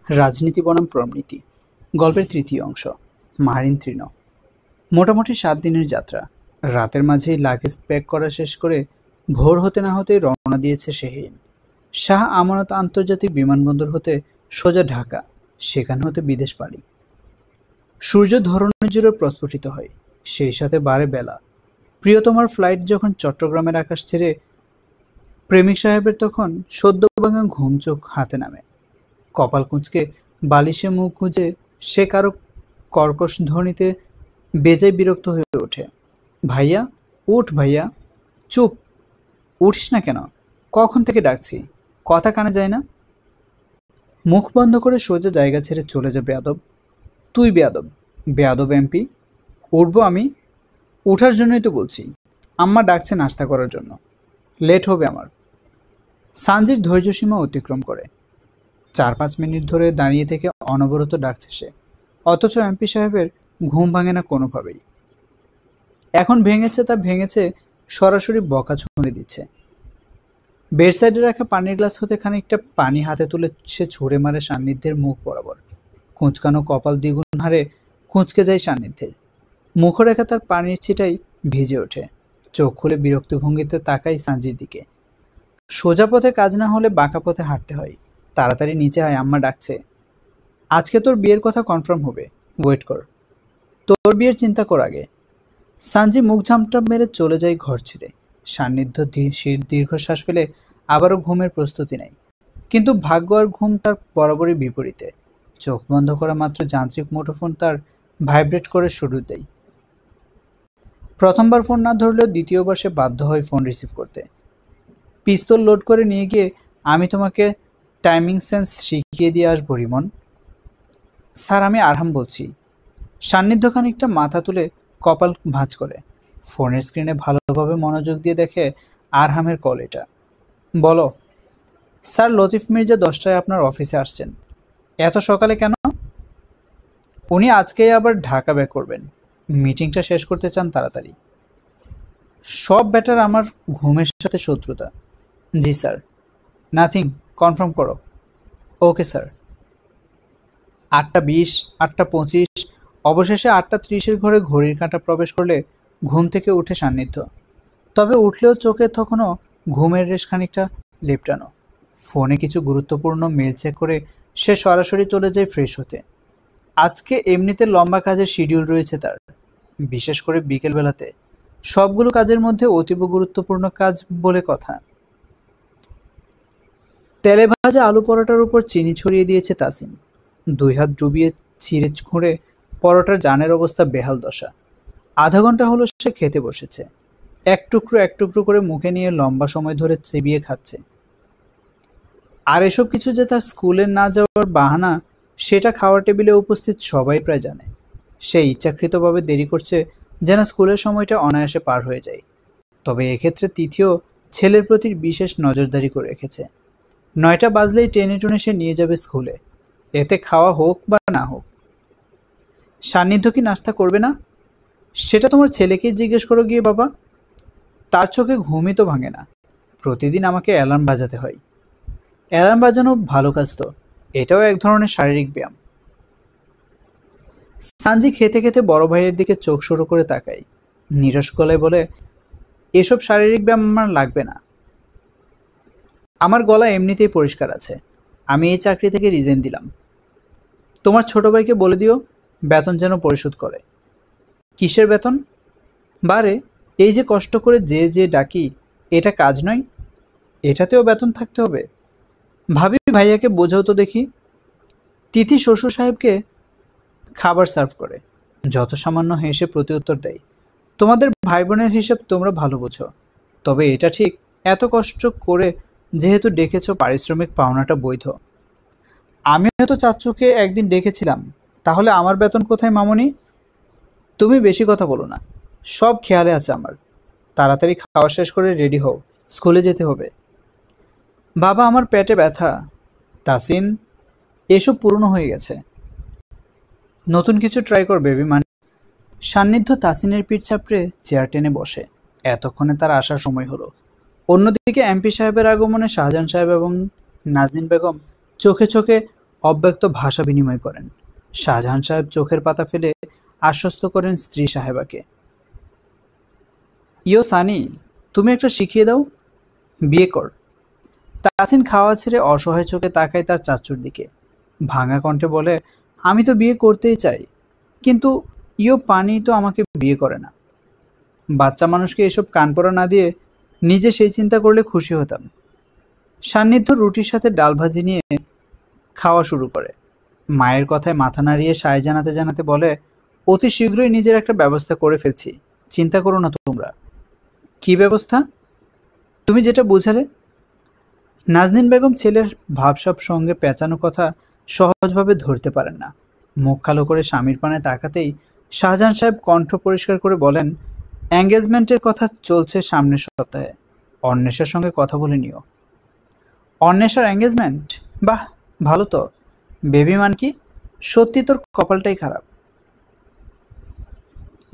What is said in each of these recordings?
রাজনীতি বনাম প্রমনীতি গল্পের তৃতীয় অংশ। মারিন তৃণ। মোটামুটি 7 দিনের যাত্রা। রাতের মাঝেই লাগেজ প্যাক করা শেষ করে ভোর হতে না হতেই রওনা দিয়েছে শেহরিন। শাহ আমানত আন্তর্জাতিক বিমানবন্দর হতে সোজা ঢাকা, সেখানে হতে বিদেশ পাড়ি। সূর্য ধরনের জুড়ে প্রস্ফুটিত হয়, সেই সাথে বাড়ে বেলা। প্রিয়তমার ফ্লাইট যখন চট্টগ্রামের আকাশ ছেড়ে প্রেমিক সাহেবের তখন সদ্য ভাঙা ঘুম চোখ হাতে নামে। কপাল কুঁচকে বালিশে মুখ গুঁজে সে কারো কর্কশ ধ্বনিতে বেজায় বিরক্ত হয়ে ওঠে। ভাইয়া, উঠ ভাইয়া। চুপ, উঠিস না কেন? কখন থেকে ডাকছি, কথা কানে যায় না? মুখ বন্ধ করে সোজা জায়গা ছেড়ে চলে যা বেয়াদব। তুই বেয়াদব, বেয়াদব এমপি। উঠবো আমি? উঠার জন্যই তো বলছি। আম্মা ডাকছে নাস্তা করার জন্য, লেট হবে আমার। সানজির ধৈর্যসীমা অতিক্রম করে। 4-5 মিনিট ধরে দাঁড়িয়ে থেকে অনবরত ডাকছে সে, অথচ এমপি সাহেবের ঘুম ভাঙে না কোনোভাবেই। এখন ভেঙেছে তা ভেঙেছে, সরাসরি বকা ছুঁড়ে দিচ্ছে। বেড সাইডে রাখা পানির গ্লাস হতে খানিকটা পানি হাতে তুলে সে ছুঁড়ে মারে সান্নিধ্যের মুখ বরাবর। কুঁচকানো কপাল দ্বিগুণ হারে কুঁচকে যায় সান্নিধ্যের। মুখরেখা তার পানির ছিটাই ভিজে ওঠে। চোখ খুলে বিরক্ত ভঙ্গিতে তাকাই সানজির দিকে। সোজা পথে কাজ না হলে বাঁকা পথে হাঁটতে হয়। তাড়াতাড়ি নিচে আয়, আম্মা ডাকছে। আজকে তোর বিয়ের কথা কনফার্ম হবে, ওয়েট কর। তোর বিয়ের চিন্তা কর আগে। সানজি মুখ ঝামটাপ মেরে চলে যায় ঘর ছেড়ে। সান্নিধ্য দীর্ঘশ্বাস ফেলে আবারও ঘুমের প্রস্তুতি নেয়। কিন্তু ভাগ্য আর ঘুম তার বরাবরই বিপরীতে। চোখ বন্ধ করা মাত্র যান্ত্রিক মুঠোফোন তার ভাইব্রেট করে শুরু দেয়। প্রথমবার ফোন না ধরলেও দ্বিতীয়বার সে বাধ্য হয় ফোন রিসিভ করতে। পিস্তল লোড করে নিয়ে গিয়ে, আমি তোমাকে টাইমিং সেন্স শিখিয়ে দিয়ে আসবো রিমন। স্যার, আমি আরহাম বলছি। সান্নিধ্য খানিকটা মাথা তুলে কপাল ভাঁজ করে ফোনের স্ক্রিনে ভালোভাবে মনোযোগ দিয়ে দেখে আরহামের কল এটা। বলো। স্যার, লতিফ মির্জা 10টায় আপনার অফিসে আসছেন। এত সকালে কেন? উনি আজকেই আবার ঢাকা ব্যাক করবেন, মিটিংটা শেষ করতে চান তাড়াতাড়ি। সব ব্যাটার আমার ঘুমের সাথে শত্রুতা। জি স্যার। নাথিং, কনফার্ম করো। Okay sir. 8:20, 8:25, অবশেষে 8:30 ঘরে ঘড়ির কাঁটা প্রবেশ করলে ঘুম থেকে উঠে সান্নিধ্য। তবে উঠলেও চোখে তখনও ঘুমের রেশ খানিকটা লেপটানো। ফোনে কিছু গুরুত্বপূর্ণ মেল চেক করে সে সরাসরি চলে যায় ফ্রেশ হতে। আজকে এমনিতে লম্বা কাজের শিডিউল রয়েছে তার, বিশেষ করে বিকেলবেলাতে। সবগুলো কাজের মধ্যে অতীব গুরুত্বপূর্ণ কাজ বলে কথা। তেলে ভাজা আলু পরোটার উপর চিনি ছড়িয়ে দিয়েছে তাসিন। 2 হাত ডুবিয়ে ছিঁড়ে খুঁড়ে পরোটার জানের অবস্থা বেহাল দশা। আধা ঘন্টা হলো সে খেতে বসেছে। এক টুকরো করে মুখে নিয়ে লম্বা সময় ধরে চিবিয়ে খাচ্ছে। আর এসব কিছু যে তার স্কুলে না যাওয়ার বাহানা, সেটা খাওয়ার টেবিলে উপস্থিত সবাই প্রায় জানে। সে ইচ্ছাকৃতভাবে দেরি করছে যেন স্কুলের সময়টা অনায়াসে পার হয়ে যায়। তবে এক্ষেত্রে তিথিও ছেলের প্রতি বিশেষ নজরদারি করে রেখেছে। 9টা বাজলেই টেনে টুনে সে নিয়ে যাবে স্কুলে, এতে খাওয়া হোক বা না হোক। সান্নিধ্য কি নাস্তা করবে না? সেটা তোমার ছেলেকেই জিজ্ঞেস করো গিয়ে বাবা। তার চোখে ঘুমই তো ভাঙে না। প্রতিদিন আমাকে অ্যালার্ম বাজাতে হয়। অ্যালার্ম বাজানো ভালো কাজ তো, এটাও এক ধরনের শারীরিক ব্যায়াম। সানজি খেতে খেতে বড় ভাইয়ের দিকে চোখ সরু করে তাকাই, নিরস গলায় বলে, এসব শারীরিক ব্যায়াম আমার লাগবে না। আমার গলা এমনিতেই পরিষ্কার আছে। আমি এই চাকরি থেকে রিজাইন দিলাম। তোমার ছোট ভাইকে বলে দিও বেতন যেন পরিশোধ করে। কিসের বেতন? বারে, এই যে কষ্ট করে যে ডাকি, এটা কাজ নয়? এটাতেও বেতন থাকতে হবে? ভাবি, ভাইয়াকে বোঝাও তো দেখি। তিথি শ্বশুর সাহেবকে খাবার সার্ভ করে যত সামান্য হেসে প্রত্যুত্তর দেয়, তোমাদের ভাই বোনের হিসেব তোমরা ভালো বোঝো। তবে এটা ঠিক, এত কষ্ট করে যেহেতু ডেকেছ, পারিশ্রমিক পাওনাটা বৈধ। আমিও তো চাচ্চুকে একদিন ডেকেছিলাম, তাহলে আমার বেতন কোথায় মামনি? তুমি বেশি কথা বলো না, সব খেয়ালে আছে আমার। তাড়াতাড়ি খাওয়া শেষ করে রেডি হও, স্কুলে যেতে হবে। বাবা, আমার পেটে ব্যথা। তাসিন, এসব পুরনো হয়ে গেছে, নতুন কিছু ট্রাই কর বেবি। মানে সান্নিধ্য তাসিনের পিঠ চাপড়ে চেয়ার টেনে বসে। এতক্ষণে তার আসার সময় হলো। অন্যদিকে এমপি সাহেবের আগমনে শাহজাহান সাহেব এবং নাজনীন বেগম চোখে চোখে অব্যক্ত ভাষা বিনিময় করেন। শাহজাহান সাহেব চোখের পাতা ফেলে আশ্বস্ত করেন স্ত্রী সাহেবাকে। ইয়ো সানি, তুমি একটা শিখিয়ে দাও, বিয়ে কর। তাসিন খাওয়া ছেড়ে অসহায় চোখে তাকায় তার চাচ্চুর দিকে। ভাঙা কণ্ঠে বলে, আমি তো বিয়ে করতেই চাই, কিন্তু ইয়ো পানি তো আমাকে বিয়ে করে না। বাচ্চা মানুষকে এসব কানপড়া না দিয়ে নিজে সেই চিন্তা করলে খুশি হতাম। সান্নিধ্য রুটির সাথে ডাল ভাজি নিয়ে খাওয়া শুরু করে। মায়ের কথায় মাথা নাড়িয়ে সায় জানাতে জানাতে বলে, অতি শীঘ্রই নিজের একটা ব্যবস্থা করে ফেলছি, চিন্তা করো না তোমরা। কি ব্যবস্থা? তুমি যেটা বুঝালে। নাজনীন বেগম ছেলের ভাবসাব সঙ্গে পেঁচানো কথা সহজভাবে ধরতে পারেন না। মুখ কালো করে স্বামীর পানে তাকাতেই শাহজাহান সাহেব কণ্ঠ পরিষ্কার করে বলেন, এঙ্গেজমেন্টের কথা চলছে সামনের সপ্তাহে। অন্বেষার সঙ্গে কথা বলে নিও। অন্বেষার এঙ্গেজমেন্ট? বাহ, ভালো তো। বেবি মান কি? সত্যি তোর কপালটাই খারাপ।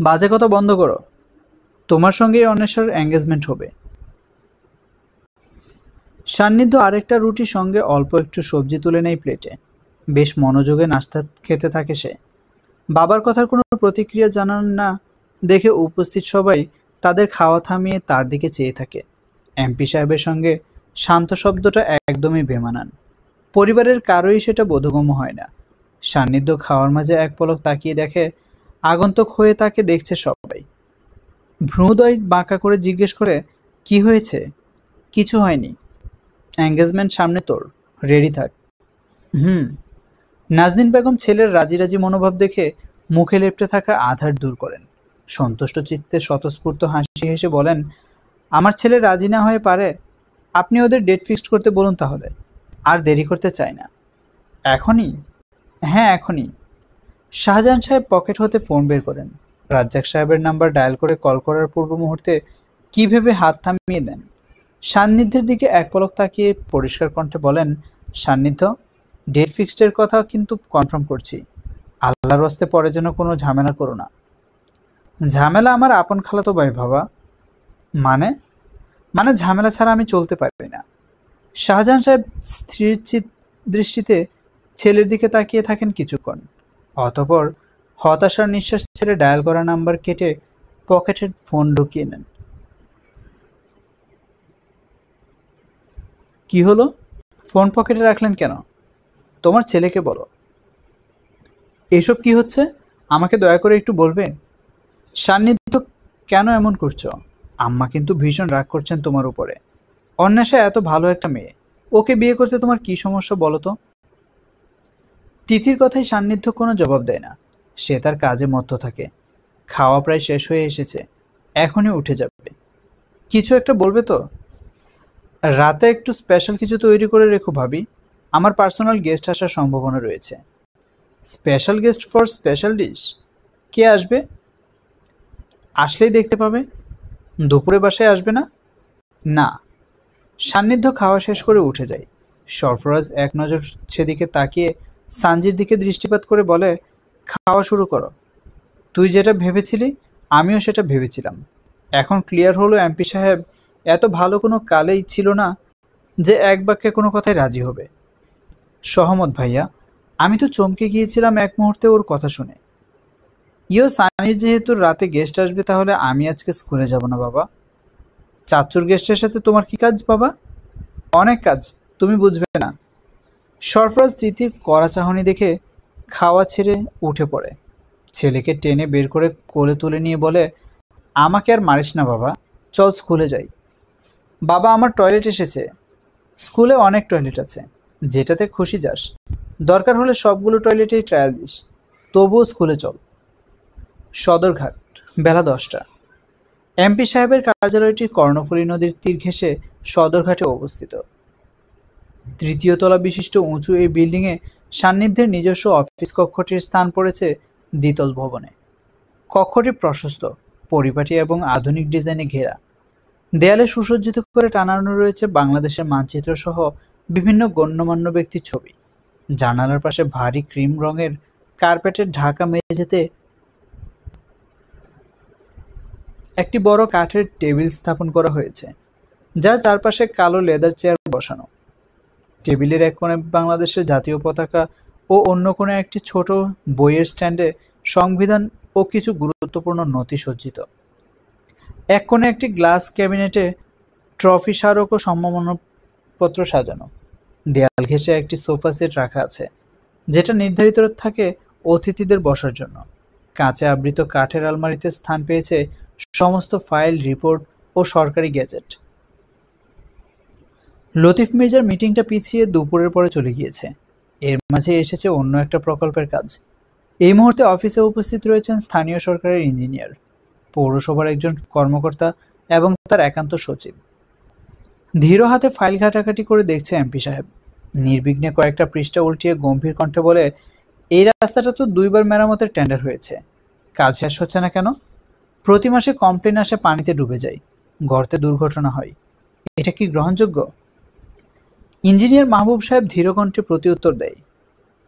বাজে কথা বন্ধ করো। তোমার সঙ্গেই অন্বেষার এঙ্গেজমেন্ট হবে। সান্নিধ্য আরেকটা রুটির সঙ্গে অল্প একটু সবজি তুলে নেয় প্লেটে। বেশ মনোযোগে নাস্তা খেতে থাকে সে। বাবার কথার কোনো প্রতিক্রিয়া জানান না দেখে উপস্থিত সবাই তাদের খাওয়া থামিয়ে তার দিকে চেয়ে থাকে। এমপি সাহেবের সঙ্গে শান্ত শব্দটা একদমই বেমানান। পরিবারের কারোই সেটা বোধগম্য হয় না। সান্নিধ্য খাওয়ার মাঝে এক পলক তাকিয়ে দেখে আগন্তুক হয়ে তাকে দেখছে সবাই। ভ্রুদয় বাঁকা করে জিজ্ঞেস করে, কি হয়েছে? কিছু হয়নি। এঙ্গেজমেন্ট সামনে তোর, রেডি থাক। হুম। নাজনীন বেগম ছেলের রাজি রাজি মনোভাব দেখে মুখে লেপ্টে থাকা আধার দূর করেন। সন্তুষ্ট চিত্তে স্বতঃস্ফূর্ত হাসি হেসে বলেন, আমার ছেলে রাজি না হয়ে পারে? আপনি ওদের ডেট ফিক্সড করতে বলুন তাহলে। আর দেরি করতে চাই না। এখনই? হ্যাঁ, এখনই। শাহজাহান সাহেব পকেট হতে ফোন বের করেন। রাজ্জাক সাহেবের নাম্বার ডায়াল করে কল করার পূর্ব মুহূর্তে কি ভেবে হাত থামিয়ে দেন। সান্নিধ্যের দিকে এক পলক তাকিয়ে পরিষ্কার কণ্ঠে বলেন, সান্নিধ্য, ডেট ফিক্সডের কথা কিন্তু কনফার্ম করছি। আল্লাহর হস্তে পরে যেন কোনো ঝামেলা করো না। ঝামেলা আমার আপন খালাতো ভাই বাবা। মানে? মানে ঝামেলা ছাড়া আমি চলতে পারি না। শাহজাহান সাহেব স্থির দৃষ্টিতে ছেলের দিকে তাকিয়ে থাকেন কিছুক্ষণ। অতঃপর হতাশার নিঃশ্বাস ছেড়ে ডায়াল করা নাম্বার কেটে পকেটের ফোন ঢুকিয়ে নেন। কি হলো? ফোন পকেটে রাখলেন কেন? তোমার ছেলেকে বলো। এসব কি হচ্ছে? আমাকে দয়া করে একটু বলবে? সান্নিধ্য, কেন এমন করছো? আম্মা কিন্তু ভীষণ রাগ করছেন তোমার উপরে। অন্বেষা এত ভালো একটা মেয়ে, ওকে বিয়ে করতে তোমার কি সমস্যা বলো তো? তিথির কথায় সান্নিধ্য কোনো জবাব দেয় না। সে তার কাজে মত্ত থাকে। খাওয়া প্রায় শেষ হয়ে এসেছে, এখনই উঠে যাবে। কিছু একটা বলবে তো? রাতে একটু স্পেশাল কিছু তৈরি করে রেখো ভাবি, আমার পার্সোনাল গেস্ট আসার সম্ভাবনা রয়েছে। Special guest for special dish? কে আসবে? আসলেই দেখতে পাবে। দুপুরে বাসায় আসবে না? না। সান্নিধ্য খাওয়া শেষ করে উঠে যায়। সরফরাজ এক নজর সেদিকে তাকিয়ে সানজির দিকে দৃষ্টিপাত করে বলে, খাওয়া শুরু করো। তুই যেটা ভেবেছিলি আমিও সেটা ভেবেছিলাম। এখন ক্লিয়ার হলো এমপি সাহেব এত ভালো কোনো কালেই ছিল না যে এক বাক্যে কোনো কথায় রাজি হবে। সহমত ভাইয়া। আমি তো চমকে গিয়েছিলাম এক মুহূর্তে ওর কথা শুনে। সানির যেহেতু রাতে গেস্ট আসবে, তাহলে আমি আজকে স্কুলে যাব না বাবা। চাচুর গেস্টের সাথে তোমার কি কাজ বাবা? অনেক কাজ, তুমি বুঝবে না। সরফরাজ তিথির কড়া চাহনি দেখে খাওয়া ছেড়ে উঠে পড়ে। ছেলেকে টেনে বের করে কোলে তুলে নিয়ে বলে, আমাকে আর মারিস না বাবা, চল স্কুলে যাই। বাবা, আমার টয়লেট এসেছে। স্কুলে অনেক টয়লেট আছে, যেটাতে খুশি যাস। দরকার হলে সবগুলো টয়লেটেই ট্রায়াল দিস। তবুও স্কুলে চল। সদরঘাট, বেলা 10টা। এমপি সাহেবের কার্যালয়টি কর্ণফুলী নদীর তীর ঘেঁষে সদরঘাটে অবস্থিত। তৃতীয় তলা বিশিষ্ট উঁচু এই বিল্ডিংয়ে সান্নিধ্যের নিজস্ব অফিস কক্ষটির স্থান পড়েছে দ্বিতল ভবনে। কক্ষটি প্রশস্ত, পরিপাটি এবং আধুনিক ডিজাইনে ঘেরা। দেয়ালে সুসজ্জিত করে টানানো রয়েছে বাংলাদেশের মানচিত্র সহ বিভিন্ন গণ্যমান্য ব্যক্তির ছবি। জানালার পাশে ভারী ক্রিম রঙের কার্পেটের ঢাকা মেঝেতে একটি বড় কাঠের টেবিল স্থাপন করা হয়েছে, যার চারপাশে কালো লেদার চেয়ার বসানো। টেবিলের এক কোণে বাংলাদেশের জাতীয় পতাকা ও অন্য কোণে একটি ছোট বইয়ের স্ট্যান্ডে সংবিধান ও কিছু গুরুত্বপূর্ণ নথি সজ্জিত। এক কোণে একটি গ্লাস ক্যাবিনেটে ট্রফি স্মারক ও সম্মাননাপত্র সাজানো। দেয়াল ঘেঁষে একটি সোফা সেট রাখা আছে, যেটা নির্ধারিত থাকে অতিথিদের বসার জন্য। কাঁচে আবৃত কাঠের আলমারিতে স্থান পেয়েছে সমস্ত ফাইল, রিপোর্ট ও সরকারি গ্যাজেট। লতিফ মির্জার মিটিংটা পিছিয়ে দুপুরের পরে চলে গিয়েছে। এর মাঝে এসেছে অন্য একটা প্রকল্পের কাজ। এই মুহূর্তে অফিসে উপস্থিত রয়েছেন স্থানীয় সরকারের ইঞ্জিনিয়ার, পৌরসভার একজন কর্মকর্তা এবং তার একান্ত সচিব। ধীর হাতে ফাইল ঘাটাঘাটি করে দেখছে এমপি সাহেব। নির্বিঘ্নে কয়েকটা পৃষ্ঠা উল্টিয়ে গম্ভীর কণ্ঠে বলে, এই রাস্তাটা তো 2বার মেরামতের টেন্ডার হয়েছে, কাজ শেষ হচ্ছে না কেন? প্রতি মাসে কমপ্লেন আসে পানিতে ডুবে যায়, গর্তে দুর্ঘটনা হয়, এটা কি গ্রহণযোগ্য? ইঞ্জিনিয়ার মাহবুব সাহেব ধীর কণ্ঠে প্রতি উত্তর দেয়,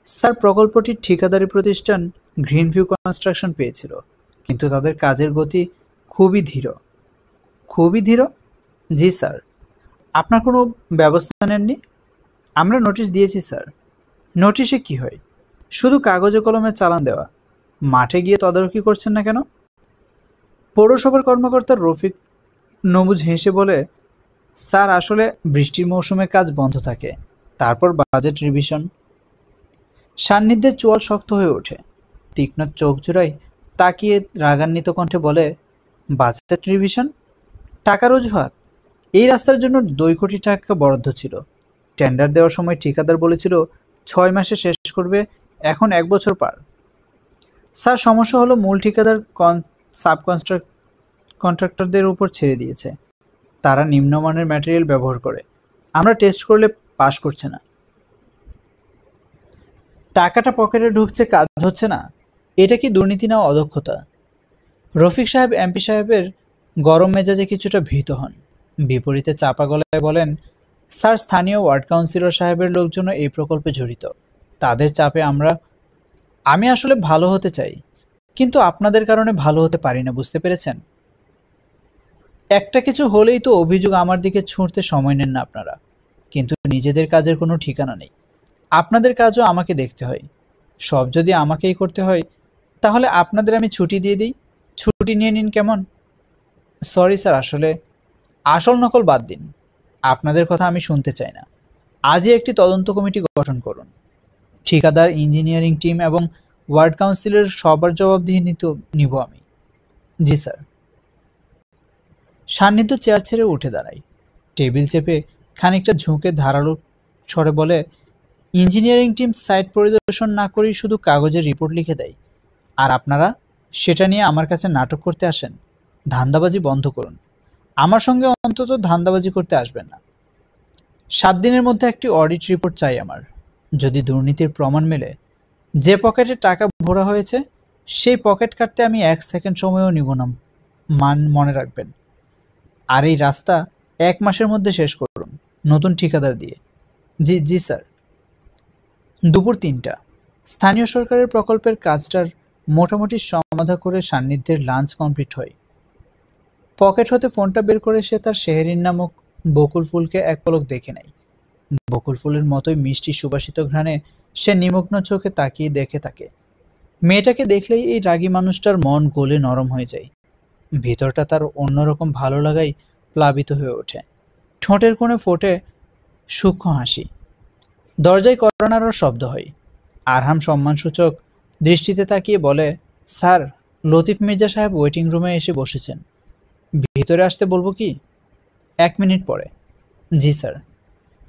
স্যার, প্রকল্পটির ঠিকাদারি প্রতিষ্ঠান গ্রিন ভিউ কনস্ট্রাকশন পেয়েছিল, কিন্তু তাদের কাজের গতি খুবই ধীর। খুবই ধীর? জি স্যার। আপনার কোনো ব্যবস্থা নেননি? আমরা নোটিশ দিয়েছি স্যার। নোটিশে কি হয়? শুধু কাগজে কলমে চালান দেওয়া। মাঠে গিয়ে তদারকি করছেন না কেন? পৌরসভার কর্মকর্তা রফিক নবুজ হেসে বলে, স্যার, আসলে বৃষ্টির মৌসুমে কাজ বন্ধ থাকে, তারপর বাজেট রিভিশন। সান্নিধ্যের চোয়াল শক্ত হয়ে ওঠে। তীক্ষ্ণ চোখ জোড়ায় তাকিয়ে রাগান্বিত কণ্ঠে বলে, বাজেট রিভিশন? টাকার অজুহাত? এই রাস্তার জন্য 2 কোটি টাকা বরাদ্দ ছিল। টেন্ডার দেওয়ার সময় ঠিকাদার বলেছিল 6 মাসে শেষ করবে, এখন 1 বছর পার। স্যার, সমস্যা হলো মূল ঠিকাদার সাব কন্ট্রাক্টরদের উপর ছেড়ে দিয়েছে। তারা নিম্নমানের ম্যাটেরিয়াল ব্যবহার করে। আমরা টেস্ট করলে পাস করছে না। টাকাটা পকেটে ঢুকছে, কাজ হচ্ছে না। এটা কি দুর্নীতি না অদক্ষতা? রফিক সাহেব এমপি সাহেবের গরম মেজাজে কিছুটা ভীত হন। বিপরীতে চাপা গলায় বলেন, স্যার, স্থানীয় ওয়ার্ড কাউন্সিলর সাহেবের লোকজনও এই প্রকল্পে জড়িত। তাদের চাপে আমি আসলে ভালো হতে চাই, কিন্তু আপনাদের কারণে ভালো হতে পারি না, বুঝতে পেরেছেন? একটা কিছু হলেই তো অভিযোগ আমার দিকে ছুঁড়তে সময় নেন না আপনারা। কিন্তু নিজেদের কাজের কোনো ঠিকানা নেই। আপনাদের কাজও আমাকে দেখতে হয়। সব যদি আমাকেই করতে হয়, তাহলে আপনাদের আমি ছুটি দিয়ে দিই। ছুটি নিয়ে নিন, কেমন? সরি স্যার, আসলে আসল নকল বাদ দিন। আপনাদের কথা আমি শুনতে চাই না। আজই একটি তদন্ত কমিটি গঠন করুন। ঠিকাদার, ইঞ্জিনিয়ারিং টিম এবং ওয়ার্ড কাউন্সিলের সবার জবাবদিহি নিব আমি। জি স্যার। সান্নিধ্য চেয়ার ছেড়ে উঠে দাঁড়ায়। টেবিল চেপে খানিকটা ঝুঁকে ধারালো স্বরে বলে, ইঞ্জিনিয়ারিং টিম সাইট পরিদর্শন না করেই শুধু কাগজে রিপোর্ট লিখে দেয়, আর আপনারা সেটা নিয়ে আমার কাছে নাটক করতে আসেন। ধান্দাবাজি বন্ধ করুন। আমার সঙ্গে অন্তত ধান্দাবাজি করতে আসবেন না। 7 দিনের মধ্যে একটি অডিট রিপোর্ট চাই আমার। যদি দুর্নীতির প্রমাণ মেলে, যে পকেটে টাকা ভরা হয়েছে সেই পকেট কাটতে আমি 1 সেকেন্ড সময়ও নিব না, মনে রাখবেন। আর এই রাস্তা 1 মাসের মধ্যে শেষ করুন, নতুন ঠিকাদার দিয়ে। জি জি স্যার। দুপুর 3টা। স্থানীয় সরকারের প্রকল্পের কাজটার মোটামুটি সমাধা করে সান্নিধ্যের লাঞ্চ কমপ্লিট হয়। পকেট হতে ফোনটা বের করে সে তার শেহরিন নামক বকুল ফুলকে এক পলক দেখে নেয়। বকুল ফুলের মতোই মিষ্টি সুবাসিত ঘ্রাণে সে নিমগ্ন চোখে তাকিয়ে দেখে থাকে। মেয়েটাকে দেখলেই এই রাগী মানুষটার মন গলে নরম হয়ে যায়। ভিতরটা তার অন্যরকম ভালো লাগাই প্লাবিত হয়ে ওঠে। ঠোঁটের কোণে ফোটে সূক্ষ্ম হাসি। দরজায় কড়া নাড়ার শব্দ হয়। আরহাম সম্মানসূচক দৃষ্টিতে তাকিয়ে বলে, স্যার, লতিফ মির্জা সাহেব ওয়েটিং রুমে এসে বসেছেন। ভিতরে আসতে বলবো কি? 1 মিনিট পরে। জি স্যার।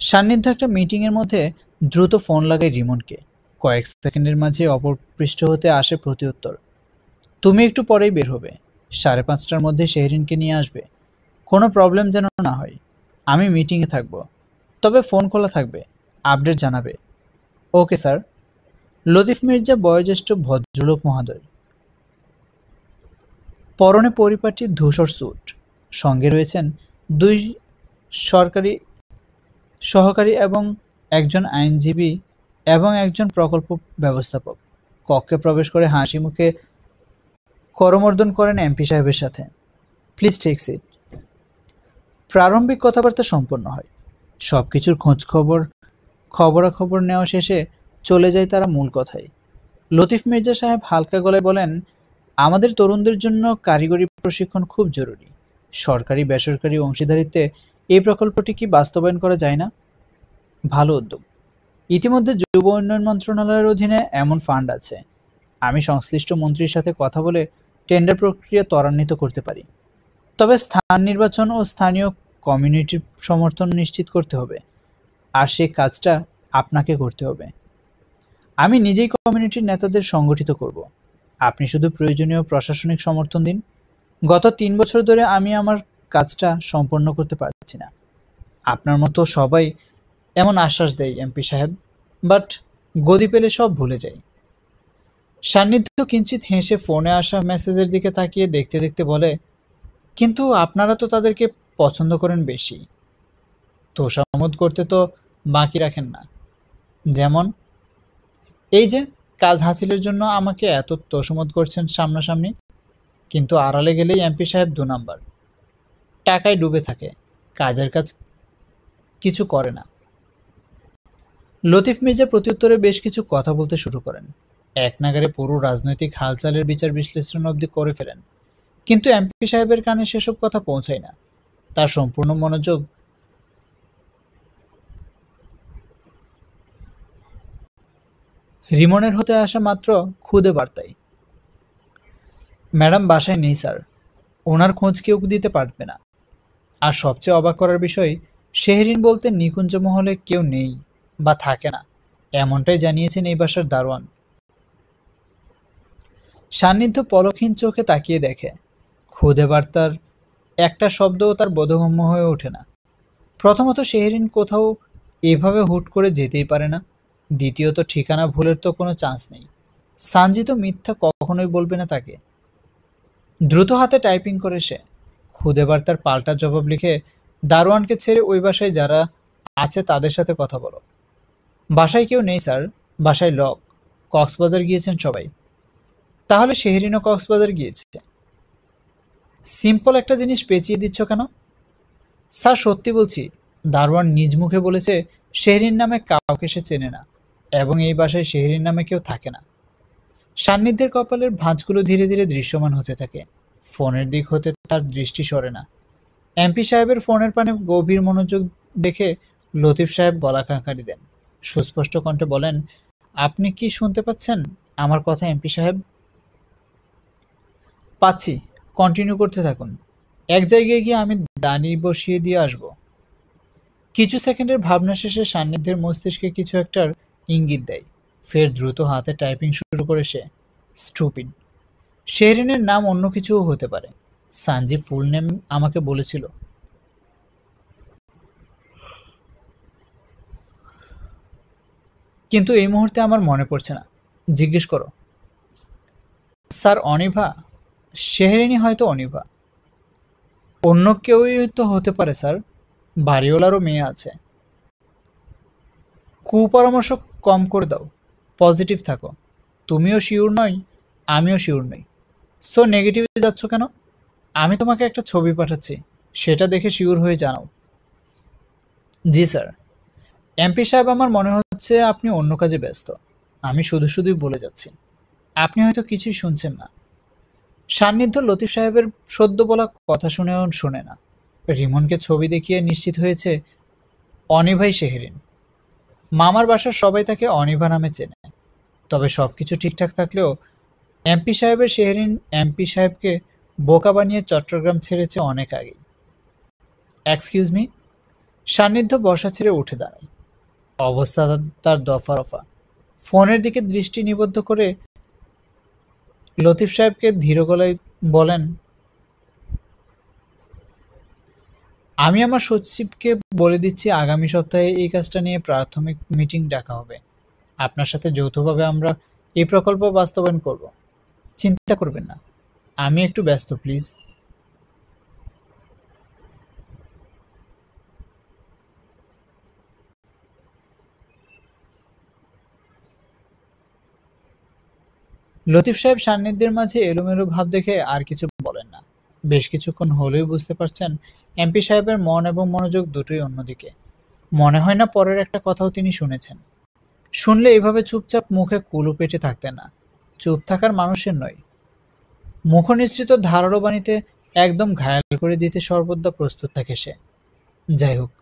সান্নিধ্য একটা মিটিংয়ের মধ্যে দ্রুত ফোন লাগায় রিমনকে। কয়েক সেকেন্ডের মাঝে অপর পৃষ্ঠ হতে আসে প্রতিউত্তর, তুমি একটু পরেই বের হবে। 5:30টার মধ্যে শেহরিনকে নিয়ে আসবে। কোনো প্রবলেম যেন না হয়। আমি মিটিংয়ে থাকব, তবে ফোন খোলা থাকবে, আপডেট জানাবে। Okay sir. লতিফ মির্জা বয়োজ্যেষ্ঠ ভদ্রলোক মহোদয়। পরনে পরিপাটি ধূসর স্যুট। সঙ্গে রয়েছেন 2 সরকারি সহকারী এবং একজন আইনজীবী এবং একজন প্রকল্প ব্যবস্থাপক। কক্ষে প্রবেশ করে হাসি মুখে করমর্দন করেন এমপি সাহেবের সাথে। Please take seat. প্রারম্ভিক কথাবার্তা সম্পন্ন হয়। সবকিছুর খোঁজ খবর খবরাখবর নেওয়া শেষে চলে যায় তারা মূল কথায়। লতিফ মির্জা সাহেব হালকা গলায় বলেন, আমাদের তরুণদের জন্য কারিগরি প্রশিক্ষণ খুব জরুরি। সরকারি বেসরকারি অংশীদারিত্বে এই প্রকল্পটি কি বাস্তবায়ন করা যায় না? ভালো উদ্যোগ। ইতিমধ্যে যুব উন্নয়ন মন্ত্রণালয়ের অধীনে এমন ফান্ড আছে। আমি সংশ্লিষ্ট মন্ত্রীর সাথে কথা বলে টেন্ডার প্রক্রিয়া ত্বরান্বিত করতে পারি। তবে স্থান নির্বাচন ও স্থানীয় কমিউনিটির সমর্থন নিশ্চিত করতে হবে, আর সেই কাজটা আপনাকে করতে হবে। আমি নিজেই কমিউনিটির নেতাদের সংগঠিত করব। আপনি শুধু প্রয়োজনীয় প্রশাসনিক সমর্থন দিন। গত ৩ বছর ধরে আমি আমার কাজটা সম্পন্ন করতে পারছি না। আপনার মতো সবাই এমন আশ্বাস দেয় এমপি সাহেব, বাট গদি পেলে সব ভুলে যাই। সান্নিধ্য কিঞ্চিত হেসে ফোনে আসা মেসেজের দিকে তাকিয়ে দেখতে দেখতে বলে, কিন্তু আপনারা তো তাদেরকে পছন্দ করেন বেশি। তোষামোদ করতে তো বাকি রাখেন না। যেমন এই যে কাজ হাসিলের জন্য আমাকে এত তোষামোদ করছেন সামনাসামনি, কিন্তু আড়ালে গেলেই এমপি সাহেব ২ নাম্বার। টাকায় ডুবে থাকে, কাজের কাজ কিছু করে না। লতিফ মির্জা প্রত্যুত্তরে বেশ কিছু কথা বলতে শুরু করেন। এক নাগাড়ে পুরো রাজনৈতিক হালচালের বিচার বিশ্লেষণ অবধি করে ফেলেন, কিন্তু এমপি সাহেবের কানে সেসব কথা পৌঁছায় না। তার সম্পূর্ণ মনোযোগ রিমনের হতে আসা মাত্র খুদে বার্তায়। ম্যাডাম বাসায় নেই স্যার, ওনার খোঁজ কেউ দিতে পারবে না। আর সবচেয়ে অবাক করার বিষয়, শেহরিন বলতে নিকুঞ্জ মহলে কেউ নেই বা থাকে না, এমনটাই জানিয়েছেন এই বাসার দারোয়ান। সান্নিধ্য পলকহীন চোখে তাকিয়ে দেখে, খুদে বার্তার একটা শব্দও তার বোধগম্য হয়ে ওঠে না। প্রথমত, শেহরিন কোথাও এভাবে হুট করে যেতেই পারে না। দ্বিতীয়ত, ঠিকানা ভুলের তো কোনো চান্স নেই। সানজি তো মিথ্যা কখনোই বলবে না তাকে। দ্রুত হাতে টাইপিং করে সে খুদে বার্তার পাল্টা জবাব লিখে, দারোয়ানকে ছেড়ে ওই বাসায় যারা আছে তাদের সাথে কথা বলো। বাসায় কেউ নেই স্যার, বাসায় লক, কক্সবাজার গিয়েছেন সবাই। তাহলে শেহরিনও কক্সবাজার গিয়েছে। সিম্পল একটা জিনিস পেঁচিয়ে দিচ্ছ কেন? স্যার সত্যি বলছি, দারোয়ান নিজ মুখে বলেছে শেহরিন নামে কাউকে সে চেনে না, এবং এই বাসায় শেহরিন নামে কেউ থাকে না। সান্নিধ্যের কপালের ভাঁজগুলো ধীরে ধীরে দৃশ্যমান হতে থাকে। ফোনের দিক হতে তার দৃষ্টি সরে না। এমপি সাহেবের ফোনের পানে গভীর মনোযোগ দেখে লতিফ সাহেব গলা খাঁকারি দেন। সুস্পষ্ট কণ্ঠে বলেন, আপনি কি শুনতে পাচ্ছেন আমার কথা এমপি সাহেব? পাচ্ছি, কন্টিনিউ করতে থাকুন। এক জায়গায় গিয়ে আমি দানি বসিয়ে দিয়ে আসব। কিছু সেকেন্ডের ভাবনা শেষে সান্নিধ্যের মস্তিষ্কে কিছু একটার ইঙ্গিত দেয়। ফের দ্রুত হাতে টাইপিং শুরু করে সে। স্টুপিড। শেহরিনের নাম অন্য কিছুও হতে পারে। সানজি ফুল নেম আমাকে বলেছিল। কিন্তু এই মুহূর্তে আমার মনে পড়ছে না। জিজ্ঞেস করো। স্যার অনিভা? শেহরিনই হয়তো অনিভা। অন্য কেউই তো হতে পারে স্যার। বাড়িওয়ালারও মেয়ে আছে। কুপরামর্শ কম করে দাও, পজিটিভ থাকো। তুমিও শিওর নই, আমিও শিওর নই। সো নেগেটিভে যাচ্ছ কেন? আমি তোমাকে একটা ছবি পাঠাচ্ছি, সেটা দেখে শিওর হয়ে জানাও। জি স্যার। এমপি সাহেব, আমার মনে হচ্ছে আপনি অন্য কাজে ব্যস্ত। আমি শুধু শুধুই বলে যাচ্ছি, আপনি হয়তো কিছুই শুনছেন না। সান্নিধ্য লতিফ সাহেবের সদ্য বলা কথা শুনেও শোনে না। রিমনকে ছবি দেখিয়ে নিশ্চিত হয়েছে অনিভাই শেহরিন। মামার বাসার সবাই তাকে অনিভা নামে চেনে। তবে সবকিছু ঠিকঠাক থাকলেও এমপি সাহেবের শেহরিন এমপি সাহেবকে বোকা বানিয়ে চট্টগ্রাম ছেড়েছে অনেক আগেই। Excuse me. সান্নিধ্য বসা ছেড়ে উঠে দাঁড়ায়। অবস্থা তার দফা রফা। ফোনের দিকে দৃষ্টি নিবদ্ধ করে লতিফ সাহেবকে ধীর গলায় বলেন, আমি আমার সচিবকে বলে দিচ্ছি আগামী সপ্তাহে এই কাজটা নিয়ে প্রাথমিক মিটিং ডাকা হবে। আপনার সাথে যৌথভাবে আমরা এই প্রকল্প বাস্তবায়ন করব। চিন্তা করবেন না, আমি একটু ব্যস্ত প্লিজ। লতিফ সাহেব সান্নিধ্যের মাঝে এলোমেলো ভাব দেখে আর কিছু বলেন না। বেশ কিছুক্ষণ হলেই বুঝতে পারছেন এমপি সাহেবের মন এবং মনোযোগ দুটোই অন্যদিকে। মনে হয় না পরের একটা কথাও তিনি শুনেছেন। শুনলে এভাবে চুপচাপ মুখে কুলু পেটে থাকতেন না। চুপ থাকার মানুষের নয়। মুখনিসৃত ধারালো বাণীতে একদম ঘায়াল করে দিতে সর্বদা প্রস্তুত থাকে সে। যাই হোক,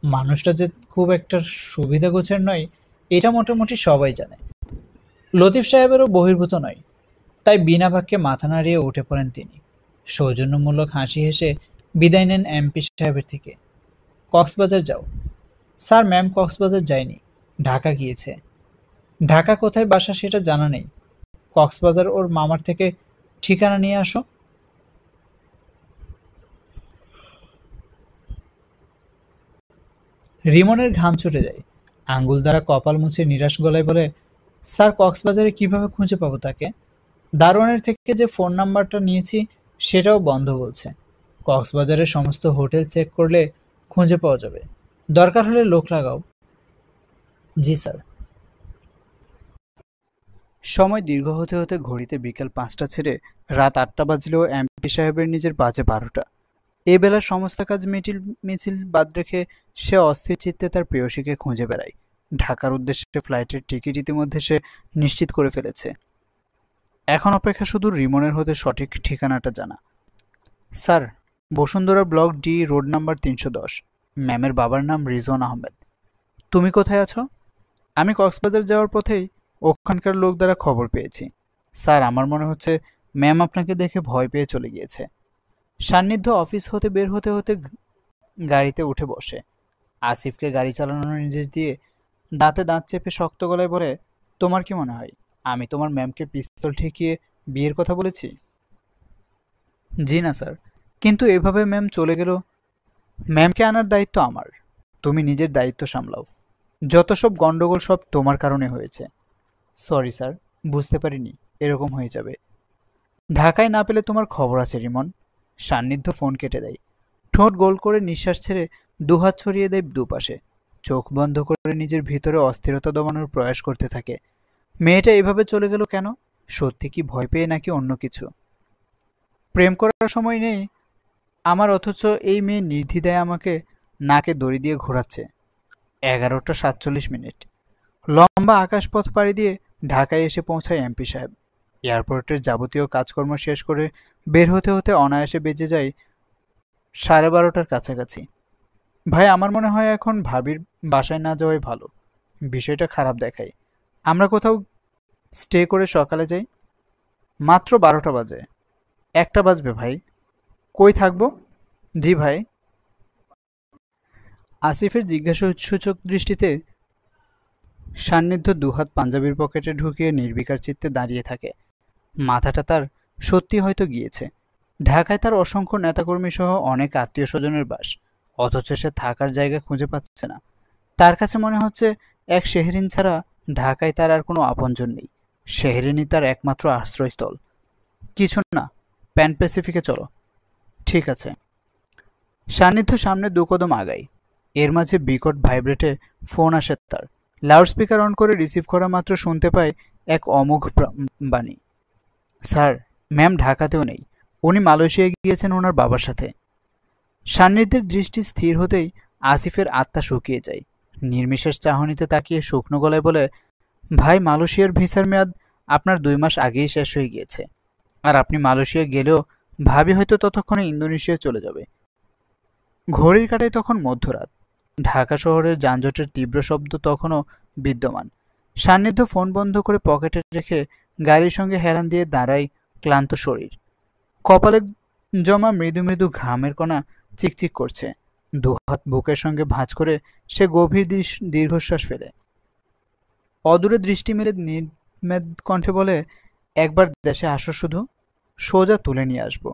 মানুষটা যে খুব একটা সুবিধা গোছের নয়, এটা মোটামুটি সবাই জানে। লতিফ সাহেবেরও বহির্ভূত নয়। তাই বিনা বাক্যে মাথা নাড়িয়ে উঠে পড়েন তিনি। সৌজন্যমূলক হাসি হেসে বিদায় নেন এমপি সাহেবের থেকে। কক্সবাজার যাও। স্যার, ম্যাম কক্সবাজার যায়নি, ঢাকা গিয়েছে। ঢাকা কোথায় বাসা সেটা জানা নেই। কক্সবাজার ওর মামার থেকে ঠিকানা নিয়ে আসো। রিমনের ঘাম ছুটে যায়। আঙ্গুল দ্বারা কপাল মুছে নিরাশ গলায় বলে, স্যার, কক্সবাজারে কিভাবে খুঁজে পাবো তাকে? দারোয়ানের থেকে যে ফোন নাম্বারটা নিয়েছি সেটাও বন্ধ বলছে। কক্সবাজারের সমস্ত হোটেল চেক করলে খুঁজে পাওয়া যাবে। দরকার হলে লোক লাগাও। জি স্যার। সময় দীর্ঘ হতে হতে ঘড়িতে বিকেল ৫টা ছেড়ে রাত ৮টা বাজলেও এমপি সাহেবের নিজের বাজে ১২টা। এ বেলার সমস্ত কাজ মিছিল বাদ রেখে সে অস্থির চিত্তে তার প্রেয়সীকে খুঁজে বেড়ায়। ঢাকার উদ্দেশ্যে ফ্লাইটের টিকিট ইতিমধ্যে সে নিশ্চিত করে ফেলেছে। এখন অপেক্ষা শুধু রিমনের হতে সঠিক ঠিকানাটা জানা। Sir, Bashundhara block D, road number ৩১০। ম্যামের বাবার নাম রিজওয়ান আহমেদ। তুমি কোথায় আছো? আমি কক্সবাজার যাওয়ার পথেই ওখানকার লোক দ্বারা খবর পেয়েছি। স্যার, আমার মনে হচ্ছে ম্যাম আপনাকে দেখে ভয় পেয়ে চলে গিয়েছে। সান্নিধ্য অফিস হতে বের হতে হতে গাড়িতে উঠে বসে। আসিফকে গাড়ি চালানোর নির্দেশ দিয়ে দাঁতে দাঁত চেপে শক্ত গলায় বলে, তোমার কি মনে হয় আমি তোমার ম্যামকে পিস্তল ঠেকিয়ে বিয়ের কথা বলেছি? জি না স্যার, কিন্তু এভাবে ম্যাম চলে গেল। ম্যামকে আনার দায়িত্ব আমার। তুমি নিজের দায়িত্ব সামলাও। যত সব গন্ডগোল সব তোমার কারণে হয়েছে। সরি স্যার, বুঝতে পারিনি এরকম হয়ে যাবে। ঢাকায় না পেলে তোমার খবর আছে রিমন। সান্নিধ্য ফোন কেটে দেয়। ঠোঁট গোল করে নিঃশ্বাস ছেড়ে দুহাত ছড়িয়ে দেয় দুপাশে। চোখ বন্ধ করে নিজের ভিতরে অস্থিরতা দমানোর প্রয়াস করতে থাকে। মেয়েটা এভাবে চলে গেল কেন? সত্যি কি ভয় পেয়ে নাকি অন্য কিছু? প্রেম করার সময় নেই আমার, অথচ এই মেয়ে নির্দ্বিধায় আমাকে নাকে দড়ি দিয়ে ঘোরাচ্ছে। 11টা 47 মিনিট। লম্বা আকাশপথ পাড়ি দিয়ে ঢাকায় এসে পৌঁছায় এমপি সাহেব। এয়ারপোর্টের যাবতীয় কাজকর্ম শেষ করে বের হতে হতে অনায়াসে বেজে যায় 12:30টার কাছাকাছি। ভাই, আমার মনে হয় এখন ভাবির বাসায় না যাওয়াই ভালো। বিষয়টা খারাপ দেখায়। আমরা কোথাও স্টে করে সকালে যাই। মাত্র 12টা বাজে। 1টা বাজবে ভাই। কই থাকবো? জি ভাই। আসিফের জিজ্ঞাসাসূচক দৃষ্টিতে সান্নিধ্য দুহাত পাঞ্জাবির পকেটে ঢুকিয়ে নির্বিকার চিত্তে দাঁড়িয়ে থাকে। মাথাটা তার সত্যি হয়তো গিয়েছে। ঢাকায় তার অসংখ্য নেতাকর্মী সহ অনেক আত্মীয় স্বজনের বাস, অথচ সে থাকার জায়গা খুঁজে পাচ্ছে না। তার কাছে মনে হচ্ছে এক শেহরিন ছাড়া ঢাকায় তার আর কোনো আপনজন নেই। শেহরিনই তার একমাত্র আশ্রয়স্থল। কিছু না, প্যান প্যাসিফিকে চলো। ঠিক আছে। সান্নিধ্য সামনে ২ কদম আগায়। এর মাঝে বিকট ভাইব্রেটে ফোন আসে তার। লাউডস্পিকার অন করে রিসিভ করা মাত্র শুনতে পায় এক অমোঘ বাণী। স্যার, ম্যাম ঢাকাতেও নেই। উনি মালয়েশিয়ায় গিয়েছেন ওনার বাবার সাথে। সান্নিধ্যের দৃষ্টি স্থির হতেই আসিফের আত্মা শুকিয়ে যায়। নির্বিশেষ চাহনিতে তাকিয়ে শুকনো গলায় বলে, ভাই, মালয়েশিয়ার ভিসার মেয়াদ আপনার 2 মাস আগেই শেষ হয়ে গিয়েছে। আর আপনি মালয়েশিয়া গেলেও ভাবি হয়তো ততক্ষণে ইন্দোনেশিয়া চলে যাবে। ঘড়ির কাঁটায় তখন মধ্যরাত। ঢাকা শহরের যানজটের তীব্র শব্দ তখনও বিদ্যমান। সান্নিধ্য ফোন বন্ধ করে পকেটে রেখে গাড়ির সঙ্গে হেলান দিয়ে দাঁড়ায় ক্লান্ত শরীর। কপালে জমা মৃদু মৃদু ঘামের কণা চিকচিক করছে। দুহাত বুকের সঙ্গে ভাঁজ করে সে গভীর দীর্ঘশ্বাস ফেলে। অদূরে দৃষ্টি মেলে নির্মেদ কণ্ঠে বলে, একবার দেশে আসো শুধু, সোজা তুলে নিয়ে আসবো।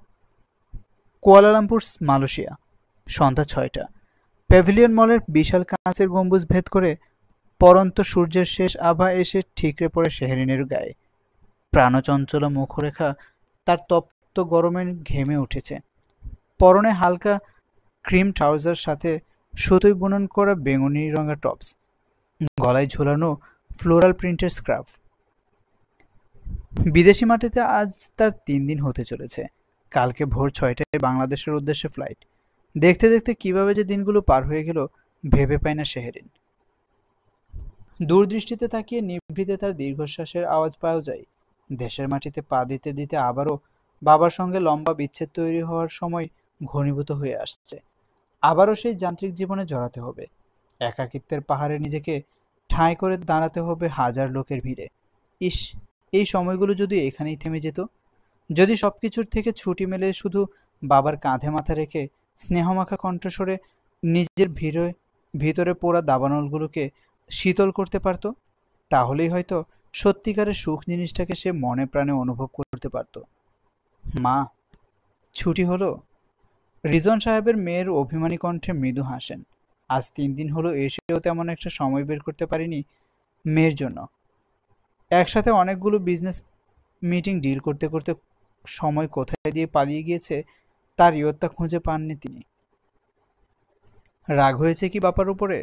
Kuala Lumpur, Malaysia. সন্ধ্যা 6টা। প্যাভিলিয়ন মলের বিশাল কাঁচের গম্বুজ ভেদ করে পরন্ত সূর্যের শেষ আভা এসে ঠিকরে পড়ে শেহরিনের গায়ে। প্রাণচঞ্চলা মুখরেখা তার তপ্ত গরমে ঘেমে উঠেছে। পরনে হালকা ক্রিম ট্রাউজার, সাথে সুতোয় বুনন করা বেগুনি রঙা টপস, গলায় ঝোলানো ফ্লোরাল প্রিন্টের স্কার্ফ। বিদেশি মাটিতে আজ তার 3 দিন হতে চলেছে। কালকে ভোর 6টায় বাংলাদেশের উদ্দেশ্যে ফ্লাইট। দেখতে দেখতে কিভাবে যে দিনগুলো পার হয়ে গেল ভেবে পায় না শেহরিন। দূরদৃষ্টিতে তাকিয়ে নিভৃতে তার দীর্ঘশ্বাসের আওয়াজ পাওয়া যায়। দেশের মাটিতে পা দিতে দিতে আবারও বাবার সঙ্গে লম্বা বিচ্ছেদ তৈরি হওয়ার সময় ঘনীভূত হয়ে আসছে। আবারও সেই যান্ত্রিক জীবনে জড়াতে হবে। একাকিত্বের পাহাড়ে নিজেকে ঠাঁই করে দাঁড়াতে হবে হাজার লোকের ভিড়ে। ইস, এই সময়গুলো যদি এখানেই থেমে যেত, যদি সবকিছুর থেকে ছুটি মেলে শুধু বাবার কাঁধে মাথা রেখে স্নেহমাখা কণ্ঠস্বরে নিজের ভিতরে পোড়া দাবানলগুলোকে শীতল করতে পারত, তাহলেই হয়তো সত্যিকারের সুখ জিনিসটাকে সে মনে প্রাণে অনুভব করতে পারত। মা, ছুটি হলো? রিজওয়ান সাহেবের মেয়ের অভিমানী কণ্ঠে মৃদু হাসেন। আজ 3 দিন হলো এসেও তেমন একটা সময় বের করতে পারিনি মেয়ের জন্য। একসাথে অনেকগুলো বিজনেস মিটিং ডিল করতে করতে সময় কোথায় দিয়ে পালিয়ে গিয়েছে তার ইয়ত্তা খুঁজে পাননি তিনি। রাগ হয়েছে কি বাবার উপরে?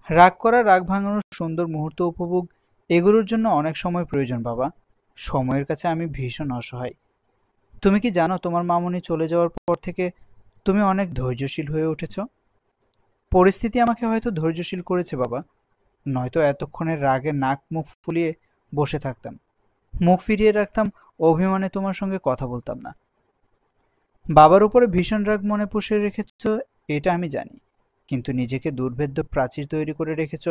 রাগ করা, রাগ ভাঙানোর সুন্দর মুহূর্ত উপভোগ, এগুলোর জন্য অনেক সময় প্রয়োজন বাবা। সময়ের কাছে আমি ভীষণ অসহায়। তুমি কি জানো তোমার মামুনি চলে যাওয়ার পর থেকে তুমি অনেক ধৈর্যশীল হয়ে উঠেছ? পরিস্থিতি আমাকে হয়তো ধৈর্যশীল করেছে বাবা, নয়তো এতক্ষণের রাগে নাক মুখ ফুলিয়ে বসে থাকতাম, মুখ ফিরিয়ে রাখতাম, অভিমানে তোমার সঙ্গে কথা বলতাম না। বাবার উপরে ভীষণ রাগ মনে পুষে রেখেছ, এটা আমি জানি, কিন্তু নিজেকে দুর্ভেদ্য প্রাচীর তৈরি করে রেখেছ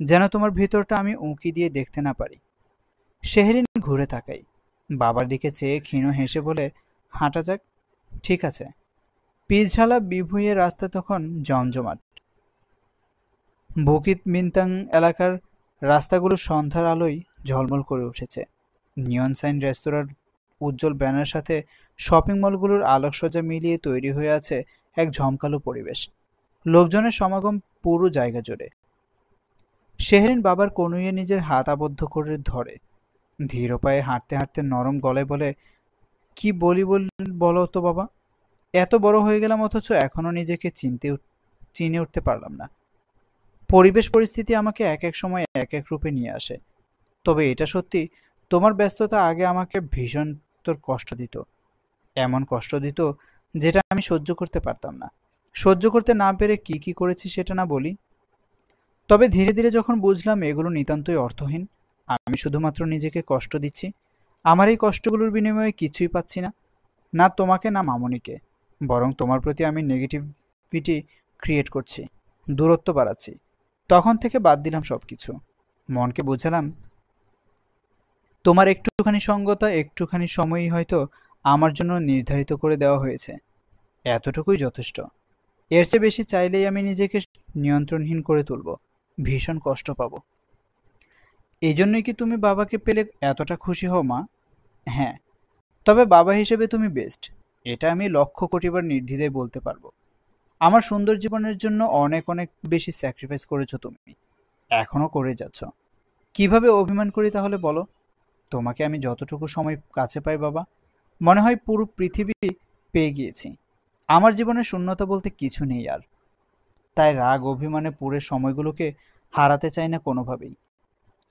যেন তোমার ভিতরটা আমি উঁকি দিয়ে দেখতে না পারি। শেহরিন ঘুরে তাকাই, বাবার দিকে চেয়ে ক্ষীণ হেসে বলে, হাঁটা যাক। ঠিক আছে। পিচঢালা বিভুঁইয়ে রাস্তা তখন জমজমাট। বুকিত মিন্তাং এলাকার রাস্তাগুলো সন্ধ্যার আলোয় ঝলমল করে উঠেছে। নিয়ন সাইন রেস্তোরাঁর উজ্জ্বল ব্যানার সাথে শপিং মলগুলোর আলোকসজ্জা মিলিয়ে তৈরি হয়ে আছে এক ঝমকালো পরিবেশ। লোকজনের সমাগম পুরো জায়গা জুড়ে। শেহরিন বাবার কনুইয়ে নিজের হাত আবদ্ধ করে ধরে, ধীর পায়ে হাঁটতে হাঁটতে নরম গলায় বলে, কি বলি বলো তো বাবা, এত বড় হয়ে গেলাম অথচ এখনো নিজেকে চিনে উঠতে পারলাম না। পরিবেশ পরিস্থিতি আমাকে এক এক সময় এক এক রূপে নিয়ে আসে। তবে এটা সত্যি, তোমার ব্যস্ততা আগে আমাকে ভীষণ তোর কষ্ট দিত, এমন কষ্ট দিত যেটা আমি সহ্য করতে পারতাম না। সহ্য করতে না পেরে কি কি করেছি সেটা না বলি, তবে ধীরে ধীরে যখন বুঝলাম এগুলো নিতান্তই অর্থহীন, আমি শুধুমাত্র নিজেকে কষ্ট দিচ্ছি, আমার এই কষ্টগুলোর বিনিময়ে কিছুই পাচ্ছি না, না তোমাকে না মামনিকে, বরং তোমার প্রতি আমি নেগেটিভিটি ক্রিয়েট করছি, দূরত্ব বাড়াচ্ছি। তখন থেকে বাদ দিলাম সবকিছু। মনকে বোঝালাম, তোমার একটুখানি সঙ্গতা, একটুখানি সময়ই হয়তো আমার জন্য নির্ধারিত করে দেওয়া হয়েছে, এতটুকুই যথেষ্ট। এর চেয়ে বেশি চাইলেই আমি নিজেকে নিয়ন্ত্রণহীন করে তুলব, ভীষণ কষ্ট পাবো। এই জন্যই কি তুমি বাবাকে পেলে এতটা খুশি হও মা? হ্যাঁ, তবে বাবা হিসেবে তুমি বেস্ট, এটা আমি লক্ষ কোটিবার নির্দ্বিধায় বলতে পারবো। আমার সুন্দর জীবনের জন্য অনেক অনেক বেশি স্যাক্রিফাইস করেছো তুমি, এখনো করে যাচ্ছ। কিভাবে অভিমান করি তাহলে বলো? তোমাকে আমি যতটুকু সময় কাছে পাই বাবা, মনে হয় পুরো পৃথিবী পেয়ে গিয়েছি। আমার জীবনে শূন্যতা বলতে কিছু নেই আর। তাই রাগ অভিমানে পুরো সময়গুলোকে হারাতে চাই না কোনোভাবেই।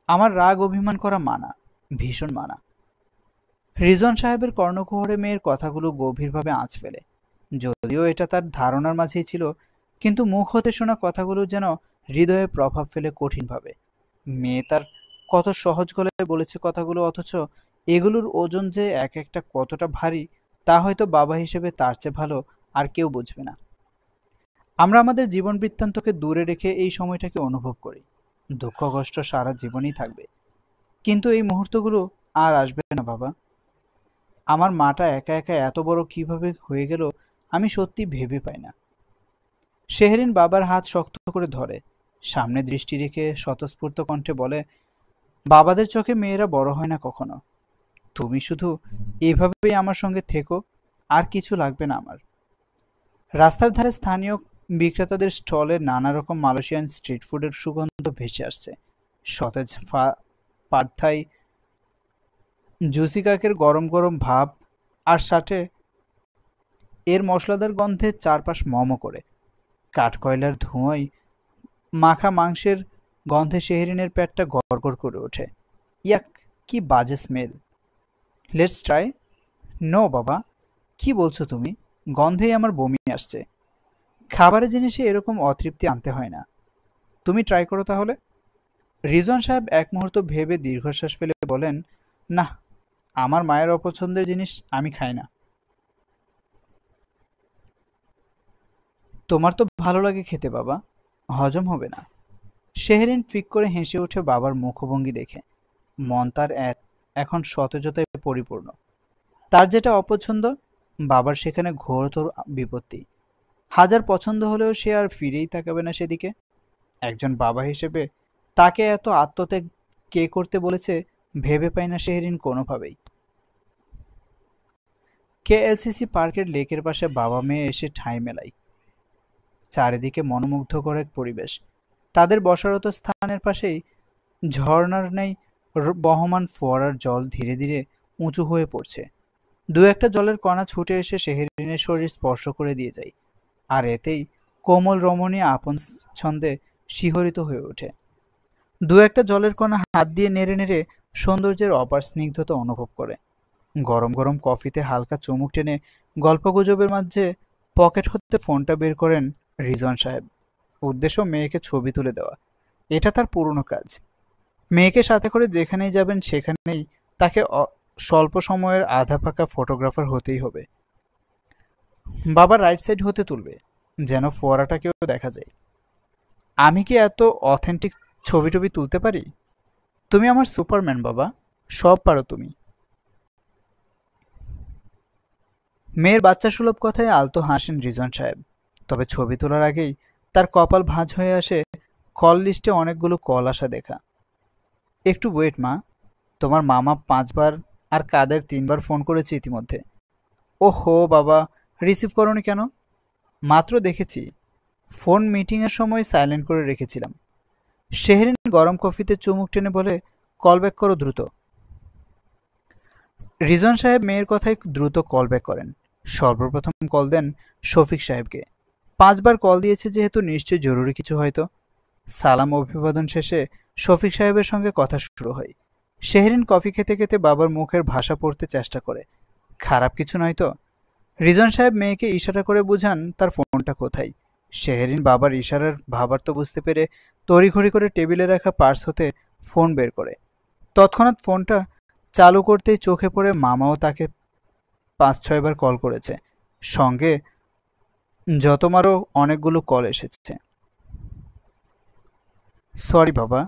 আমার রাগ অভিমান করা মানা, ভীষণ মানা। রিজওয়ান সাহেবের কর্ণকুহরে মেয়ের কথাগুলো গভীরভাবে আঁচ ফেলে। যদিও এটা তার ধারণার মাঝেই ছিল, কিন্তু মুখ হতে শোনা কথাগুলো যেন হৃদয়ে প্রভাব ফেলে কঠিনভাবে। মেয়ে তার কত সহজ গলায় বলেছে কথাগুলো, অথচ এগুলোর ওজন যে এক একটা কতটা ভারী তা হয়তো বাবা হিসেবে তার চেয়ে ভালো আর কেউ বুঝবে না। আমরা আমাদের জীবন বৃত্তান্তকে দূরে রেখে এই সময়টাকে অনুভব করি। দুঃখ কষ্ট সারা জীবনই থাকবে, কিন্তু এই মুহূর্তগুলো আর আসবে না বাবা। আমার মাটা একা একা এত বড় কিভাবে হয়ে গেল আমি সত্যি ভেবে পাই না। শেহরিন বাবার হাত শক্ত করে ধরে, সামনে দৃষ্টি রেখে স্বতঃস্ফূর্ত কণ্ঠে বলে, বাবাদের চোখে মেয়েরা বড় হয় না কখনো। তুমি শুধু এভাবেই আমার সঙ্গে থেকো, আর কিছু লাগবে না আমার। রাস্তার ধারে স্থানীয় বিক্রেতাদের স্টলে নানা রকম মালয়েশিয়ান স্ট্রিট ফুডের সুগন্ধ ভেসে আসছে। সতেজ পাড থাই, জুসি কাকের গরম গরম ভাব, আর সাথে এর মশলাদার গন্ধে চারপাশ মম করে। কাঠকয়লার ধোঁয়ায় মাখা মাংসের গন্ধে শেহরিনের পেটটা গড়গড় করে ওঠে। ইয়াক, কি বাজে স্মেল! Let's try. নো বাবা, কি বলছো তুমি? গন্ধেই আমার বমি আসছে। খাবারের জিনিসে এরকম অতৃপ্তি আনতে হয় না। তুমি ট্রাই করো তাহলে। রিজওয়ান সাহেব এক মুহূর্ত ভেবে দীর্ঘশ্বাস ফেলে বলেন, না, আমার মায়ের অপছন্দের জিনিস আমি খাই না। তোমার তো ভালো লাগে খেতে বাবা, হজম হবে না। শেহরিন ফিক করে হেসে ওঠে বাবার মুখভঙ্গি দেখে। মন তার এখন সতেজতায় পরিপূর্ণ। তার যেটা অপছন্দ, বাবার সেখানে ঘোরতর বিপত্তি। হাজার পছন্দ হলেও সে আর ফিরেই তাকাবে না সেদিকে। একজন বাবা হিসেবে তাকে এত আত্মত্যাগ কে করতে বলেছে ভেবে পায় না শেহরিন কোনোভাবেই। কেএলসিসি পার্কের লেকের পাশে বাবা মেয়ে এসে ঠাঁই মেলায়। চারিদিকে মনোমুগ্ধকর এক পরিবেশ। তাদের বসারত স্থানের পাশেই ঝর্ণার ন্যায় বহমান ফোয়ারার জল ধীরে ধীরে উঁচু হয়ে পড়ছে। দু একটা জলের কণা ছুটে এসে শেহরিনের শরীর স্পর্শ করে দিয়ে যায়, আর এতেই কোমল রমণী আপন ছন্দে শিহরিত হয়ে ওঠে। দু একটা জলের কণা হাত দিয়ে নেড়ে নেড়ে সৌন্দর্যের অপার স্নিগ্ধতা অনুভব করে। গরম গরম কফিতে হালকা চুমুক টেনে গল্পগুজবের মাঝে পকেট হতে ফোনটা বের করেন রিজওয়ান সাহেব। উদ্দেশ্য মেয়েকে ছবি তুলে দেওয়া। এটা তার পুরনো কাজ। মেয়েকে সাথে করে যেখানেই যাবেন সেখানেই তাকে স্বল্প সময়ের আধা ফাঁকা ফটোগ্রাফার হতেই হবে। বাবা রাইট সাইড হতে তুলবে, যেন ফোয়ারাটাকেও দেখা যায়। আমি কি এত অথেন্টিক ছবি টবি তুলতে পারি? তুমি আমার সুপারম্যান বাবা, সব পারো তুমি। মেয়ের বাচ্চা সুলভ কথায় আলতো হাসেন রিজওয়ান সাহেব। তবে ছবি তোলার আগেই তার কপাল ভাঁজ হয়ে আসে কল লিস্টে অনেকগুলো কল আসা দেখা। একটু ওয়েট মা, তোমার মামা 5 বার আর কাদের 3 বার ফোন করেছে ইতিমধ্যে। ও হো বাবা, রিসিভ করনি কেন? মাত্র দেখেছি, ফোন মিটিংয়ের সময় সাইলেন্ট করে রেখেছিলাম। শেহরিন গরম কফিতে চুমুক টেনে বলে, কল ব্যাক করো দ্রুত। রিজওয়ান সাহেব মেয়ের কথায় দ্রুত কল ব্যাক করেন। সর্বপ্রথম কল দেন শফিক সাহেবকে। 5 বার কল দিয়েছে যেহেতু নিশ্চয়ই জরুরি কিছু হয়তো। সালাম অভিবাদন শেষে শফিক সাহেবের সঙ্গে কথা শুরু হয়। শেহরিন কফি খেতে খেতে বাবার মুখের ভাষা পড়তে চেষ্টা করে। খারাপ কিছু নয় তো? রিজওয়ান সাহেব মেয়েকে ইশারা করে বুঝান তার ফোনটা কোথায়। শেহরিন বাবার ইশারার ভাবার্থ বুঝতে পেরে তড়িঘড়ি করে টেবিলে রাখা পার্স হতে ফোন বের করে। তৎক্ষণাৎ ফোনটা চালু করতেই চোখে পড়ে মামাও তাকে 5-6 বার কল করেছে। সঙ্গে যতমারও অনেকগুলো কল এসেছে। সরি বাবা,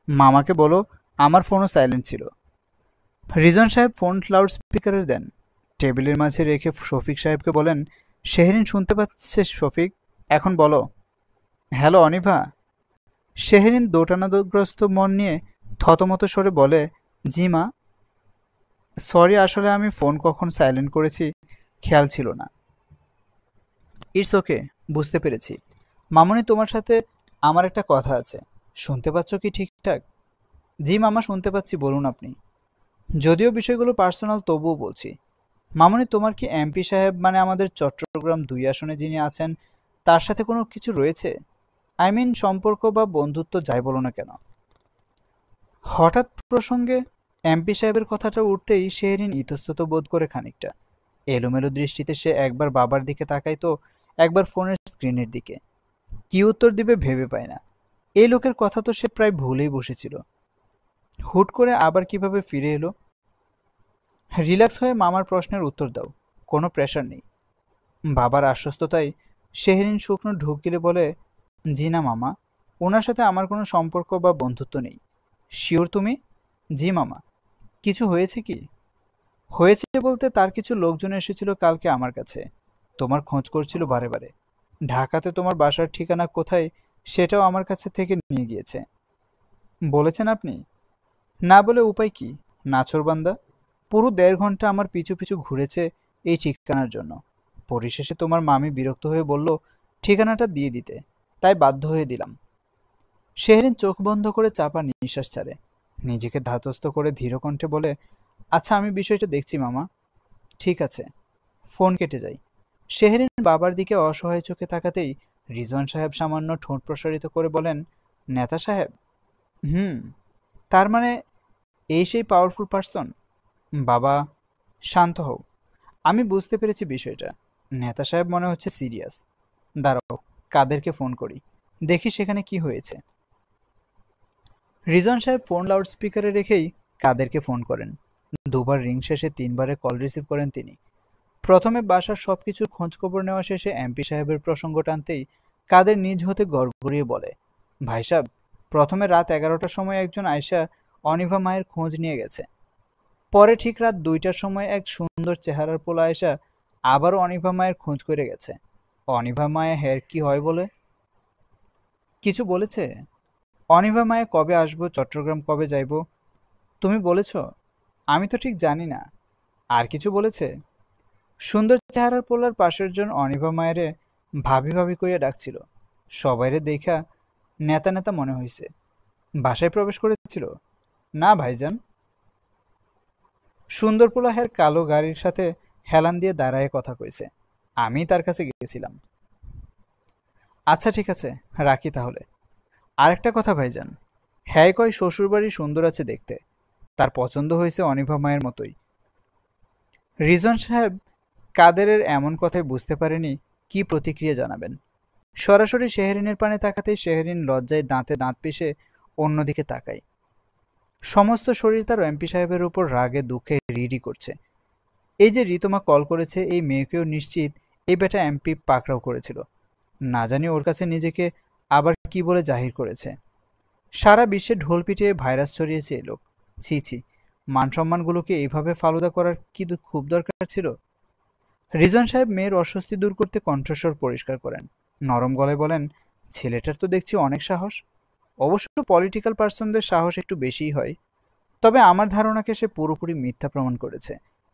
মামাকে বলো আমার ফোনও সাইলেন্ট ছিল। রিজওয়ান সাহেব ফোন লাউড স্পিকারে দেন। টেবিলের মাঝে রেখে শফিক সাহেবকে বলেন, শেহরিন শুনতে পাচ্ছে শফিক, এখন বলো। হ্যালো অনিভা। শেহরিন দোটানাগ্রস্ত মন নিয়ে থতমত স্বরে বলে, জি মা। সরি, আসলে আমি ফোন কখন সাইলেন্ট করেছি খেয়াল ছিল না। ইটস ওকে, বুঝতে পেরেছি। মামুনি, তোমার সাথে আমার একটা কথা আছে, শুনতে পাচ্ছ কি ঠিকঠাক? জি মামা, শুনতে পাচ্ছি, বলুন আপনি। যদিও বিষয়গুলো পার্সোনাল, তবুও বলছি। মামুনি, তোমার কি এমপি সাহেব মানে আমাদের চট্টগ্রাম 2 আসনে যিনি আছেন তার সাথে কোনো কিছু রয়েছে? আই মিন সম্পর্ক বা বন্ধুত্ব যাই বলো না কেন। হঠাৎ প্রসঙ্গে এমপি সাহেবের কথাটা উঠতেই শেহরিন ইতস্তত বোধ করে খানিকটা। এলোমেলো দৃষ্টিতে সে একবার বাবার দিকে তাকায় তো একবার ফোনের স্ক্রিনের দিকে। কি উত্তর দিবে ভেবে পায় না। এই লোকের কথা তো সে প্রায় ভুলেই বসেছিল। হুট করে আবার কিভাবে ফিরে এলো? রিল্যাক্স হয়ে মামার প্রশ্নের উত্তর দাও, কোনো প্রেশার নেই। বাবার আশ্বস্ততায় শেহরিন শুকনো ঢোক গিলে বলে, জি না মামা, ওনার সাথে আমার কোনো সম্পর্ক বা বন্ধুত্ব নেই। শিওর তুমি? জি মামা। কিছু হয়েছে কি? হয়েছে বলতে তার কিছু লোকজন এসেছিল কালকে আমার কাছে। তোমার খোঁজ করছিল বারে বারে। ঢাকাতে তোমার বাসার ঠিকানা কোথায় সেটাও আমার কাছে থেকে নিয়ে গিয়েছে। বলেছেন আপনি? না বলে উপায় কি, নাছোড়বান্দা। পুরো 1.5 ঘন্টা আমার পিছু পিছু ঘুরেছে এই ঠিকানার জন্য। পরিশেষে তোমার মামি বিরক্ত হয়ে বলল ঠিকানাটা দিয়ে দিতে, তাই বাধ্য হয়ে দিলাম। শেহরিন চোখ বন্ধ করে চাপা নিঃশ্বাস ছাড়ে। নিজেকে ধাতস্থ করে ধীর কণ্ঠে বলে, আচ্ছা আমি বিষয়টা দেখছি মামা। ঠিক আছে। ফোন কেটে যায়। শেহরিন বাবার দিকে অসহায় চোখে তাকাতেই রিজওয়ান সাহেব সামান্য ঠোঁট প্রসারিত করে বলেন, নেতা সাহেব? হুম, তার মানে এই সেই পাওয়ারফুল পার্সন? বাবা, শান্ত হও। আমি বুঝতে পেরেছি বিষয়টা। নেতা সাহেব মনে হচ্ছে সিরিয়াস। দাঁড়াও, কাদেরকে ফোন করি, দেখি সেখানে কি হয়েছে। রিজন সাহেব ফোন লাউডস্পিকারে রেখেই কাদেরকে ফোন করেন। দুবার রিং শেষে 3বারে কল রিসিভ করেন তিনি। প্রথমে বাসার সবকিছুর খোঁজখবর নেওয়া শেষে এমপি সাহেবের প্রসঙ্গ টানতেই কাদের নিজ হতে গড়গড়িয়ে বলে, ভাই সাহেব, প্রথমে রাত 11টার সময় একজন আয়শা অনিভা মায়ের খোঁজ নিয়ে গেছে। পরে ঠিক রাত 2টার সময় এক সুন্দর চেহারার পোলা আয়শা আবারও অনিভা মায়ের খোঁজ করে গেছে। অনিভা মায়ের হের কি হয় বলে কিছু বলেছে? অনিভা মায়ে কবে আসবো, চট্টগ্রাম কবে যাইব, তুমি বলেছ? আমি তো ঠিক জানি না। আর কিছু বলেছে? সুন্দর চেহারার পোলার পাশের জন অনিভা মায়েরে ভাবি ভাবি কইয়া ডাকছিল। সবাইরে দেখা নেতা নেতা মনে হইছে। বাসায় প্রবেশ করেছিল? না ভাইজান। সুন্দর পোলা হের কালো গাড়ির সাথে হেলান দিয়ে দাঁড়ায় কথা কইছে। আমি তার কাছে গেছিলাম। আচ্ছা ঠিক আছে, রাখি তাহলে। আরেকটা কথা ভাইজান, হ্যাঁ কয় শ্বশুরবাড়ি সুন্দর আছে দেখতে, তার পছন্দ হয়েছে অনিভা মায়ের মতোই। রিজন সাহেব কাদেরের এমন কথায় বুঝতে পারেনি কি প্রতিক্রিয়া জানাবেন। সরাসরি শেহরিনের পানে তাকাতেই শেহরিন লজ্জায় দাঁতে দাঁত পিষে অন্যদিকে তাকায়। সমস্ত শরীর তার এমপি সাহেবের উপর রাগে দুঃখে রিরি করছে। এই যে রিতমা কল করেছে, এই মেয়েকেও নিশ্চিত এই বেটা এমপি পাকড়াও করেছিল। না জানি ওর কাছে নিজেকে আবার কি বলে জাহির করেছে। সারা বিশ্বে ঢোল পিটিয়ে ভাইরাস ছড়িয়েছে এই লোক। ছি ছি, মান সম্মানগুলোকে এইভাবে ফালুদা করার কি খুব দরকার ছিল? রিজন সাহেব মেয়ের অস্বস্তি দূর করতে কণ্ঠস্বর পরিষ্কার করেন। নরম গলায় বলেন, ছেলেটার তো দেখছি অনেক সাহস। অবশ্য পলিটিক্যাল পার্সনদের সাহস একটু বেশিই হয়। তবে আমার ধারণাকে সে পুরোপুরি মিথ্যা প্রমাণ করেছে।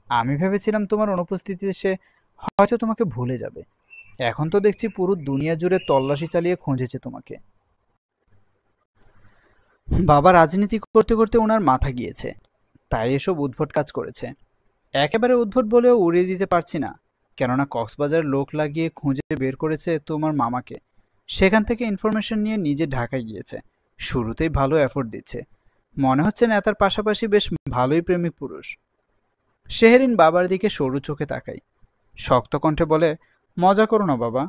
আমি ভেবেছিলাম তোমার অনুপস্থিতিতে সে হয়তো তোমাকে ভুলে যাবে। এখন তো দেখছি পুরো দুনিয়া জুড়ে তল্লাশি চালিয়ে খুঁজেছে তোমাকে। বাবা রাজনীতি করতে করতে ওনার মাথা গিয়েছে, তাই এসব উদ্ভট কাজ করেছে। একেবারে উদ্ভট বলেও উড়িয়ে দিতে পারছি না, কেননা কক্সবাজার লোক লাগিয়ে খুঁজে বের করেছে তোমার মামাকে। সেখান থেকে ইনফরমেশন নিয়ে নিজে ঢাকায় গিয়েছে। শুরুতেই ভালো এফোর্ট দিচ্ছে, মনে হচ্ছে নেতার পাশাপাশি বেশ ভালোই প্রেমিক পুরুষ। শেহরিন বাবার দিকে সরু চোখে তাকাই, শক্ত কণ্ঠে বলে, মজা করো না বাবা,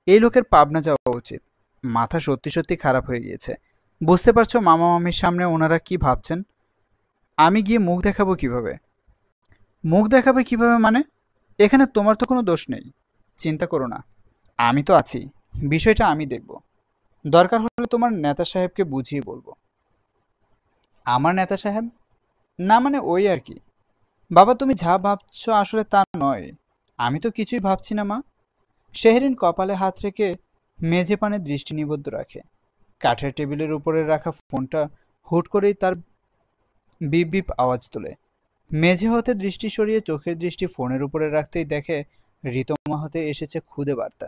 এই লোকের পাবনা যাওয়া উচিত। মাথা সত্যি সত্যি খারাপ হয়ে গিয়েছে। বুঝতে পারছো মামা মামির সামনে ওনারা কি ভাবছেন? আমি গিয়ে মুখ দেখাবো কিভাবে? মুখ দেখাবে কিভাবে মানে? এখানে তোমার তো কোনো দোষ নেই। চিন্তা করো না, আমি তো আছি। বিষয়টা আমি দেখব। দরকার হলে তোমার নেতা সাহেবকে বুঝিয়ে বলবো। আমার নেতা সাহেব? না মানে ওই আর কি। বাবা তুমি যা ভাবছো আসলে তা নয়। আমি তো কিছুই ভাবছি না মা। শেহরিন কপালে হাত রেখে মেঝে পানে দৃষ্টি নিবদ্ধ রাখে। কাঠের টেবিলের উপরে রাখা ফোনটা হুট করেই তার বিপ বিপ আওয়াজ তোলে। মেঝে হতে দৃষ্টি সরিয়ে চোখের দৃষ্টি ফোনের উপরে রাখতেই দেখে রিতমা হতে এসেছে খুদে বার্তা।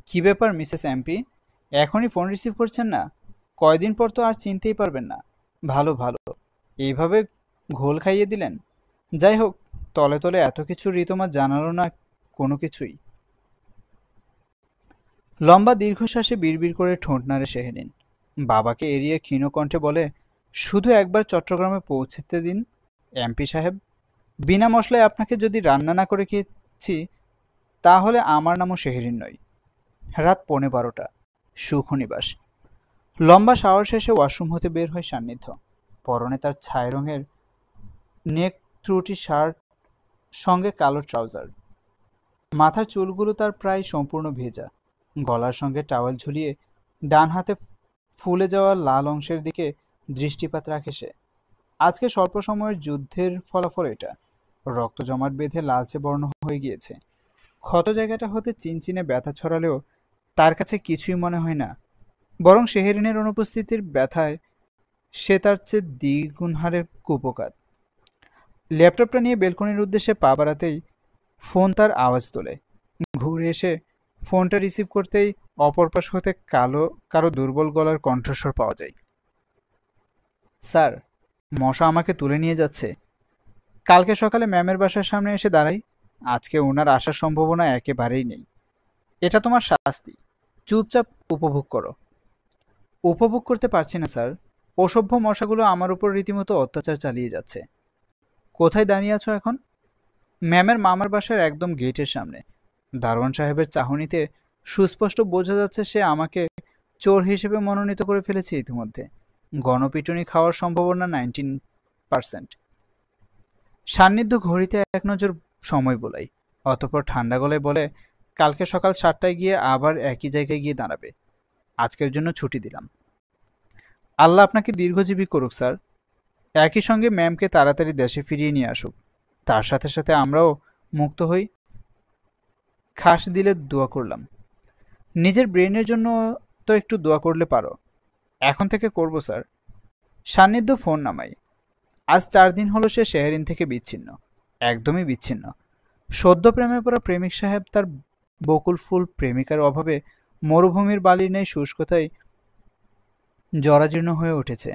কি ব্যাপার মিসেস এমপি, এখনই ফোন রিসিভ করছেন না? কয়দিন পর তো আর চিনতেই পারবেন না। ভালো ভালো, এইভাবে ঘোল খাইয়ে দিলেন। যাই হোক, তলে তলে এত কিছু রিতমা জানালো না কোনো কিছুই। লম্বা দীর্ঘশ্বাসে বিড়বিড় করে ঠোঁট নাড়ে শেহরিন। বাবাকে এড়িয়ে ক্ষীণ কণ্ঠে বলে, শুধু একবার চট্টগ্রামে পৌঁছতে দিন এমপি সাহেব। বিনা মশলায় আপনাকে যদি রান্না না করে খেয়েছি তাহলে আমার নামও শেহরিন নয়। রাত 12:15, সুখনিবাস। লম্বা শাওয়ার শেষে ওয়াশরুম হতে বের হয় সান্নিধ্য। পরনে তার ছাই রঙের নেক ত্রুটি শার্ট, সঙ্গে কালো ট্রাউজার। মাথার চুলগুলো তার প্রায় সম্পূর্ণ ভেজা। গলার সঙ্গে টাওয়েল ঝুলিয়ে ডান হাতে ফুলে যাওয়া লাল অংশের দিকে দৃষ্টিপাত রাখে সে। আজকে স্বল্প সময়ের যুদ্ধের ফলাফল এটা। রক্ত জমাট বেঁধে লালচে বর্ণ হয়ে গিয়েছে। ক্ষত জায়গাটা হতে চিনচিনে ব্যথা ছড়ালেও তার কাছে কিছুই মনে হয় না, বরং শেহরিনের অনুপস্থিতির ব্যথায় সে তার চেয়ে দ্বিগুণ হারে কুপোকাত। ল্যাপটপটা নিয়ে বেলকনির উদ্দেশ্যে পা বাড়াতেই ফোন তার আওয়াজ তোলে। ঘুরে এসে ফোনটা রিসিভ করতেই অপর পাশ হতে কারো দুর্বল গলার কণ্ঠস্বর পাওয়া যায়। স্যার, মশা আমাকে তুলে নিয়ে যাচ্ছে। কালকে সকালে ম্যামের বাসার সামনে এসে দাঁড়াই। আজকে ওনার আসার সম্ভাবনা একেবারেই নেই। এটা তোমার শাস্তি। চুপচাপ উপভোগ করো। উপভোগ করতে পারছি না স্যার। অসভ্য মশাগুলো আমার উপর রীতিমতো অত্যাচার চালিয়ে যাচ্ছে। কোথায় দাঁড়িয়ে আছো এখন? ম্যামের মামার বাসার একদম গেটের সামনে। দারোয়ান সাহেবের চাহনিতে সুস্পষ্ট বোঝা যাচ্ছে সে আমাকে চোর হিসেবে মনোনীত করে ফেলেছে ইতিমধ্যে। গণপিটুনি খাওয়ার সম্ভাবনা 19%। সান্নিধ্য ঘড়িতে এক নজর সময় বোলাই, অতঃপর ঠান্ডা গলায় বলে, কালকে সকাল 7টায় গিয়ে আবার একই জায়গায় গিয়ে দাঁড়াবে। আজকের জন্য ছুটি দিলাম। আল্লাহ আপনাকে দীর্ঘজীবী করুক স্যার। একই সঙ্গে ম্যামকে তাড়াতাড়ি দেশে ফিরিয়ে নিয়ে আসুক। তার সাথে সাথে আমরাও মুক্ত হই। খাস দিলে দোয়া করলাম। নিজের ব্রেনের জন্য তো একটু দোয়া করলে পারো। এখন থেকে করব স্যার। সান্নিধ্য ফোন নামাই। আজ 4 দিন হলো সে শেহরিন থেকে বিচ্ছিন্ন, একদমই বিচ্ছিন্ন। সদ্য প্রেমে পড়া প্রেমিক সাহেব তার বকুল ফুল প্রেমিকার অভাবে মরুভূমির বালির ন্যায় শুষ্কতায় জরাজীর্ণ হয়ে উঠেছে।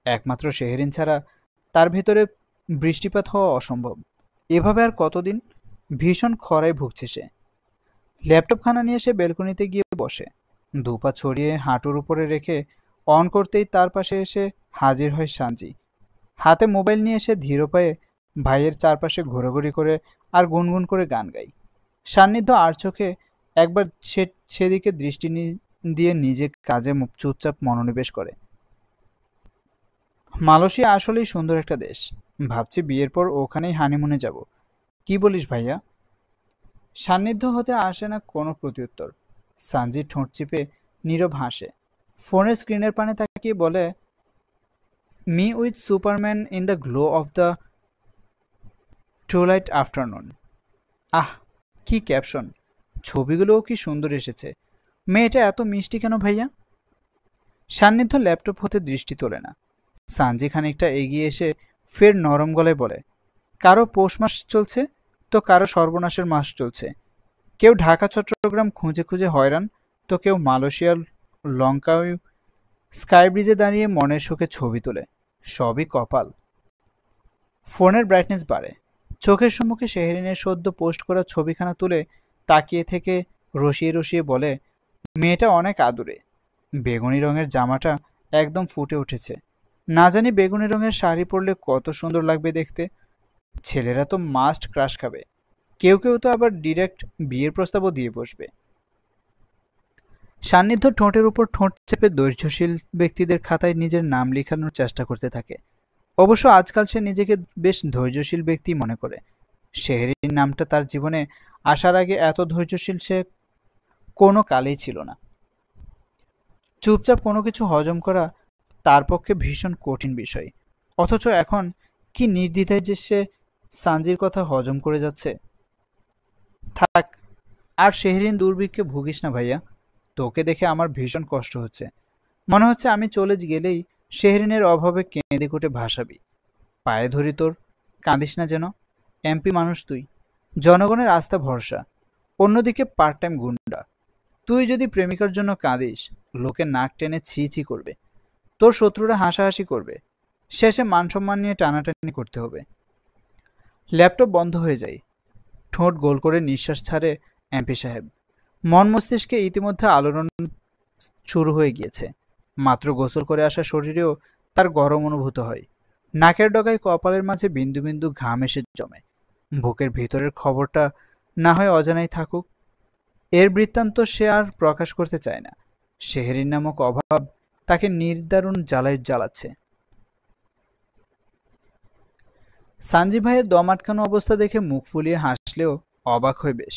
একমাত্র শেহরিন ছাড়া তার ভেতরে বৃষ্টিপাত হওয়া অসম্ভব। এভাবে আর কতদিন? ভীষণ খরায় ভুগছে সে। ল্যাপটপখানা নিয়ে সে বেলকনিতে গিয়ে বসে, দুপা ছড়িয়ে হাঁটুর উপরে রেখে অন করতেই তার পাশে এসে হাজির হয় সানজি। হাতে মোবাইল নিয়ে এসে ধীর পায়ে ভাইয়ের চারপাশে ঘোরাঘুরি করে আর গুনগুন করে গান গায়। সান্নিধ্য আর চোখে একবার সেদিকে দৃষ্টি দিয়ে নিজে কাজে চুপচাপ মনোনিবেশ করে। মালয়েশিয়া আসলেই সুন্দর একটা দেশ। ভাবছি বিয়ের পর ওখানেই হানিমুনে যাব। কি বলিস ভাইয়া? সান্নিধ্য হতে আসে না কোনো প্রত্যুত্তর। সানজি ঠোঁট চিপে নীরব হাসে। ফোনের স্ক্রিনের পানে তাকিয়ে বলে, me with Superman in the glow of the twilight afternoon. Ah, কি ক্যাপশন! ছবিগুলোও কি সুন্দর এসেছে। মেয়েটা এত মিষ্টি কেন ভাইয়া? সান্নিধ্য ল্যাপটপ হতে দৃষ্টি তোলে না। সানজি খানিকটা এগিয়ে এসে ফের নরম গলায় বলে, কারো পৌষ মাস চলছে তো কারো সর্বনাশের মাস চলছে। কেউ ঢাকা চট্টগ্রাম খুঁজে খুঁজে হয়রান, তো কেউ মালয়েশিয়ার লঙ্কায় স্কাই ব্রিজে দাঁড়িয়ে মনের সুখে ছবি তোলে। সবই কপাল। ফোনের ব্রাইটনেস বাড়ে। চোখের সম্মুখে শেহরিনের সদ্য পোস্ট করা ছবিখানা তুলে তাকিয়ে থেকে রসিয়ে রসিয়ে বলে, মেয়েটা অনেক আদুরে। বেগুনি রঙের জামাটা একদম ফুটে উঠেছে। না জানি বেগুনি রঙের শাড়ি পরলে কত সুন্দর লাগবে দেখতে। ছেলেরা তো মাস্ট ক্রাশ খাবে। কেউ কেউ তো আবার ডিরেক্ট বিয়ের প্রস্তাবও দিয়ে বসবে। সান্নিধ্য ঠোঁটের উপর ঠোঁট চেপে ধৈর্যশীল ব্যক্তিদের খাতায় নিজের নাম লেখানোর চেষ্টা করতে থাকে। অবশ্য আজকাল সে নিজেকে বেশ ধৈর্যশীল ব্যক্তি মনে করে। শেহরিন নামটা তার জীবনে আসার আগে এত ধৈর্যশীল সে কোনো কালেই ছিল না। চুপচাপ কোনো কিছু হজম করা তার পক্ষে ভীষণ কঠিন বিষয়। অথচ এখন কি নির্দ্বিধায় যে সে সানজির কথা হজম করে যাচ্ছে। থাক, আর শেহরিন দুর্ভিক্ষে ভুগিস না ভাইয়া। তোকে দেখে আমার ভীষণ কষ্ট হচ্ছে। মনে হচ্ছে আমি চলে গেলেই শেহরিনের অভাবে কেঁদে কুটে ভাসাবি। পায়ে ধরি তোর, কাঁদিস না যেন। এমপি মানুষ তুই, জনগণের আস্থা ভরসা। অন্যদিকে পার্ট টাইম গুন্ডা। তুই যদি প্রেমিকার জন্য কাঁদিস, লোকে নাক টেনে ছি ছি করবে। তোর শত্রুরা হাসাহাসি করবে। শেষে মান সম্মান নিয়ে টানাটানি করতে হবে। ল্যাপটপ বন্ধ হয়ে যায়। ঠোঁট গোল করে নিঃশ্বাস ছাড়ে এমপি সাহেব। মন মস্তিষ্কে ইতিমধ্যে আলোড়ন শুরু হয়ে গিয়েছে। মাত্র গোসল করে আসা শরীরেও তার গরম অনুভূত হয়। নাকের ডগায় কপালের মাঝে বিন্দু বিন্দু ঘাম এসে জমে। বুকের ভিতরের খবরটা না হয় অজানাই থাকুক, এর বৃত্তান্ত সে আর প্রকাশ করতে চায় না। শেহরিন নামক অভাব তাকে নির্দারুণ জ্বালাচ্ছে। সানজি ভাইয়ের দম আটকানো অবস্থা দেখে মুখ ফুলিয়ে হাসলেও অবাক হয় বেশ।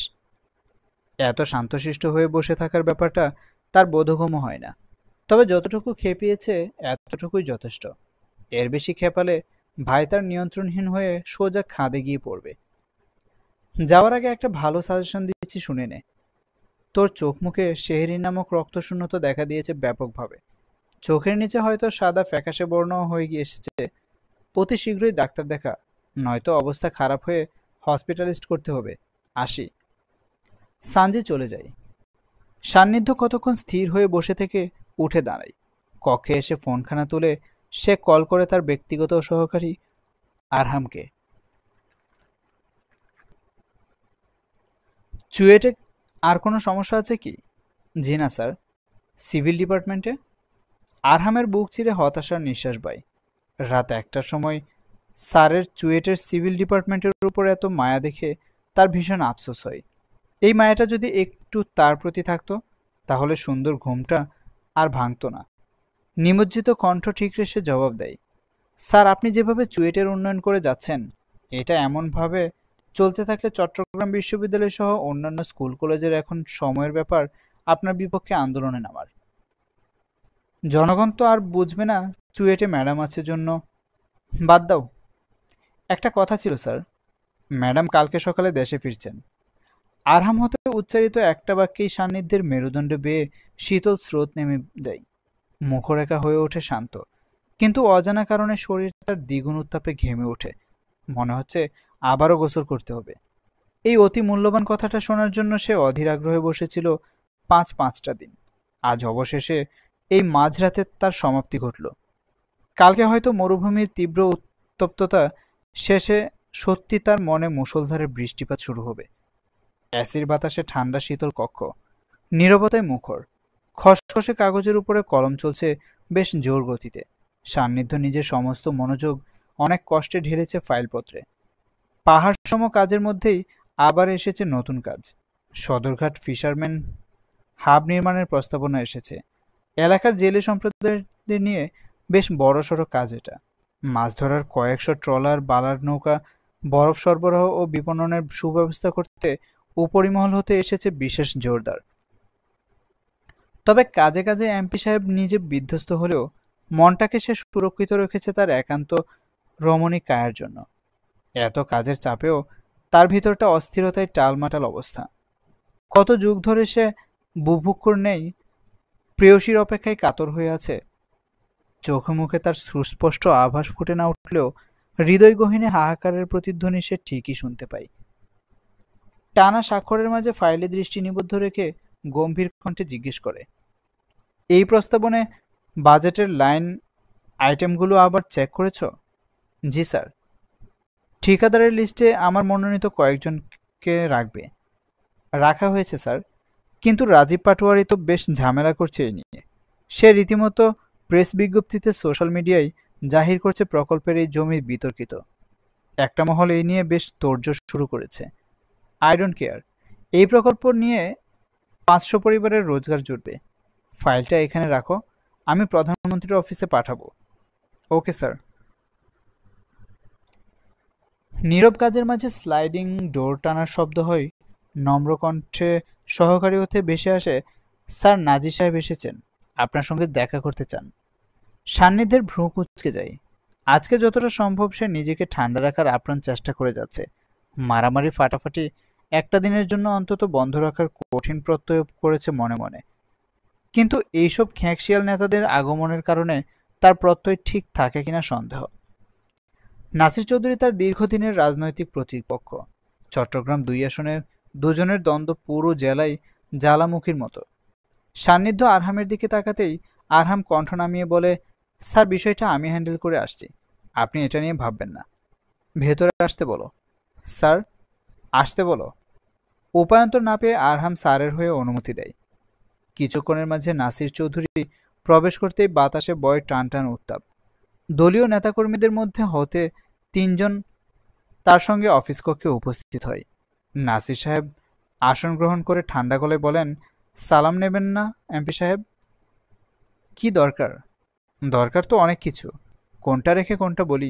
এত শান্তশিষ্ট হয়ে বসে থাকার ব্যাপারটা তার বোধগম্য হয় না। তবে যতটুকু খেপিয়েছে এতটুকুই যথেষ্ট। এর বেশি খেপালে ভাই তার নিয়ন্ত্রণহীন হয়ে সোজা খাদে গিয়ে পড়বে। যাওয়ার আগে একটা ভালো সাজেশন দিচ্ছি, শুনে নে। তোর চোখ মুখে শেহরিন নামক রক্তশূন্যতা দেখা দিয়েছে ব্যাপকভাবে। চোখের নিচে হয়তো সাদা ফ্যাকাশে বর্ণ হয়ে গিয়ে এসেছে। অতি শীঘ্রই ডাক্তার দেখা, নয়তো অবস্থা খারাপ হয়ে হসপিটালিস্ট করতে হবে। আসি। সানজি চলে যায়। সান্নিধ্য কতক্ষণ স্থির হয়ে বসে থেকে উঠে দাঁড়ায়। কক্ষে এসে ফোনখানা তুলে সে কল করে তার ব্যক্তিগত সহকারী আরহামকে। চুয়েটে আর কোনো সমস্যা আছে কি? জি না স্যার। সিভিল ডিপার্টমেন্টে? আরহামের বুক চিরে হতাশার নিঃশ্বাস পায়। রাত 1টার সময় স্যারের চুয়েটের সিভিল ডিপার্টমেন্টের উপর এত মায়া দেখে তার ভীষণ আফসোস হয়। এই মায়াটা যদি একটু তার প্রতি থাকতো, তাহলে সুন্দর ঘুমটা আর ভাঙতো না। নিমজ্জিত কণ্ঠ ঠিক রেখে জবাব দেয়, স্যার, আপনি যেভাবে চুয়েটের উন্নয়ন করে যাচ্ছেন, এটা এমনভাবে চলতে থাকলে চট্টগ্রাম বিশ্ববিদ্যালয় সহ অন্যান্য স্কুল কলেজের এখন সময়ের ব্যাপার আপনার বিপক্ষে আন্দোলনে নামার। জনগণ তো আর বুঝবে না চুয়েটে ম্যাডাম আছে জন্য। বাদ দাও। একটা কথা ছিল স্যার, ম্যাডাম কালকে সকালে দেশে ফিরছেন। আরহাম হতে উচ্চারিত একটা বাক্যেই সান্নিধ্যের মেরুদণ্ডে বেয়ে শীতল স্রোত নেমে দেয়। মুখরেখা হয়ে ওঠে শান্ত, কিন্তু অজানা কারণে শরীর তার দ্বিগুণ উত্তাপে ঘেমে ওঠে। মনে হচ্ছে আবারও গোসল করতে হবে। এই অতি মূল্যবান কথাটা শোনার জন্য সে অধীর আগ্রহে বসেছিল পাঁচটা দিন। আজ অবশেষে এই মাঝরাতে তার সমাপ্তি ঘটল। কালকে হয়তো মরুভূমির তীব্র উত্তপ্ততা শেষে সত্যি তার মনে মুষলধারে বৃষ্টিপাত শুরু হবে। অ্যাসির বাতাসে ঠান্ডা শীতল কক্ষ, নীরবতায় মুখর। খসখসে কাগজের উপরে কলম চলছে বেশ জোর গতিতে। সান্নিধ্য নিজের সমস্ত মনোযোগ অনেক কষ্টে ঢেলেছে ফাইলপত্রে। পাহাড় সম কাজের মধ্যেই আবার এসেছে নতুন কাজ। সদরঘাট ফিশারম্যান হাব নির্মাণের প্রস্তাবনা এসেছে। এলাকার জেলে সম্প্রদায়দের নিয়ে বেশ বড়সড় কাজ এটা। মাছ ধরার কয়েকশো ট্রলার, বালার নৌকা, বরফ সরবরাহ ও বিপণনের সুব্যবস্থা করতে উপরিমহল হতে এসেছে বিশেষ জোরদার। তবে কাজে কাজে এমপি সাহেব নিজে বিধ্বস্ত হলেও মনটাকে সে সুরক্ষিত রেখেছে তার একান্ত রমণী কায়ার জন্য। এত কাজের চাপেও তার ভিতরটা অস্থিরতায় টালমাটাল অবস্থা। কত যুগ ধরে সে বুভুক্ষুর নেই, প্রেয়সীর অপেক্ষায় কাতর হয়ে আছে। চোখে মুখে তার সুস্পষ্ট আভাস ফুটে না উঠলেও হৃদয় গহীনে হাহাকারের প্রতিধ্বনি সে ঠিকই শুনতে পায়। টানা স্বাক্ষরের মাঝে ফাইলে দৃষ্টি নিবদ্ধ রেখে গম্ভীর কণ্ঠে জিজ্ঞেস করে, এই প্রস্তাবনে বাজেটের লাইন আইটেমগুলো আবার চেক করেছ? জি স্যার। ঠিকাদারের লিস্টে আমার মনোনীত কয়েকজনকে রাখা হয়েছে স্যার, কিন্তু রাজীব পাটোয়ারি তো বেশ ঝামেলা করছে এই নিয়ে। সে রীতিমতো প্রেস বিজ্ঞপ্তিতে সোশ্যাল মিডিয়ায় জাহির করছে প্রকল্পের এই জমি বিতর্কিত। একটা মহল এই নিয়ে বেশ তোড়জোড় শুরু করেছে। I don't care. এই প্রকল্প নিয়ে 500 পরিবারের রোজগার জুটবে। ফাইলটা এখানে রাখো, আমি প্রধানমন্ত্রীর অফিসে পাঠাবো। Okay sir. নীরব কাজের মাঝে স্লাইডিং ডোর টানার শব্দ হয়। নম্র কণ্ঠে সহকারী হতে ভেসে আসে, স্যার, নাজির সাহেব এসেছেন, আপনার সঙ্গে দেখা করতে চান। সান্নিধ্যের ভ্রু কুঁচকে যায়। আজকে যতটা সম্ভব সে নিজেকে ঠান্ডা রাখার আপ্রাণ চেষ্টা করে যাচ্ছে। মারামারি ফাটাফাটি একটা দিনের জন্য অন্তত বন্ধ রাখার কঠিন প্রত্যয় করেছে মনে মনে। কিন্তু এইসব খ্যাঁকশিয়াল নেতাদের আগমনের কারণে তার প্রত্যয় ঠিক থাকে কিনা সন্দেহ। নাসির চৌধুরী তার দীর্ঘদিনের রাজনৈতিক প্রতিপক্ষ। চট্টগ্রাম 2 আসনের দুজনের দ্বন্দ্ব পুরো জেলায় জ্বালামুখীর মতো। সান্নিধ্য আরহামের দিকে তাকাতেই আরহাম কণ্ঠ নামিয়ে বলে, স্যার, বিষয়টা আমি হ্যান্ডেল করে আসছি, আপনি এটা নিয়ে ভাববেন না। ভেতরে আসতে বলো। স্যার, আসতে বলো। উপায়ন্তর না পেয়ে আরহাম স্যারের হয়ে অনুমতি দেয়। কিছুক্ষণের মাঝে নাসির চৌধুরী প্রবেশ করতেই বাতাসে বয় টান টান উত্তাপ। দলীয় নেতাকর্মীদের মধ্যে হতে 3 জন তার সঙ্গে অফিস কক্ষে উপস্থিত হয়। নাসির সাহেব আসন গ্রহণ করে ঠান্ডা গলায় বলেন, সালাম নেবেন না এমপি সাহেব? কি দরকার? দরকার তো অনেক কিছু, কোনটা রেখে কোনটা বলি।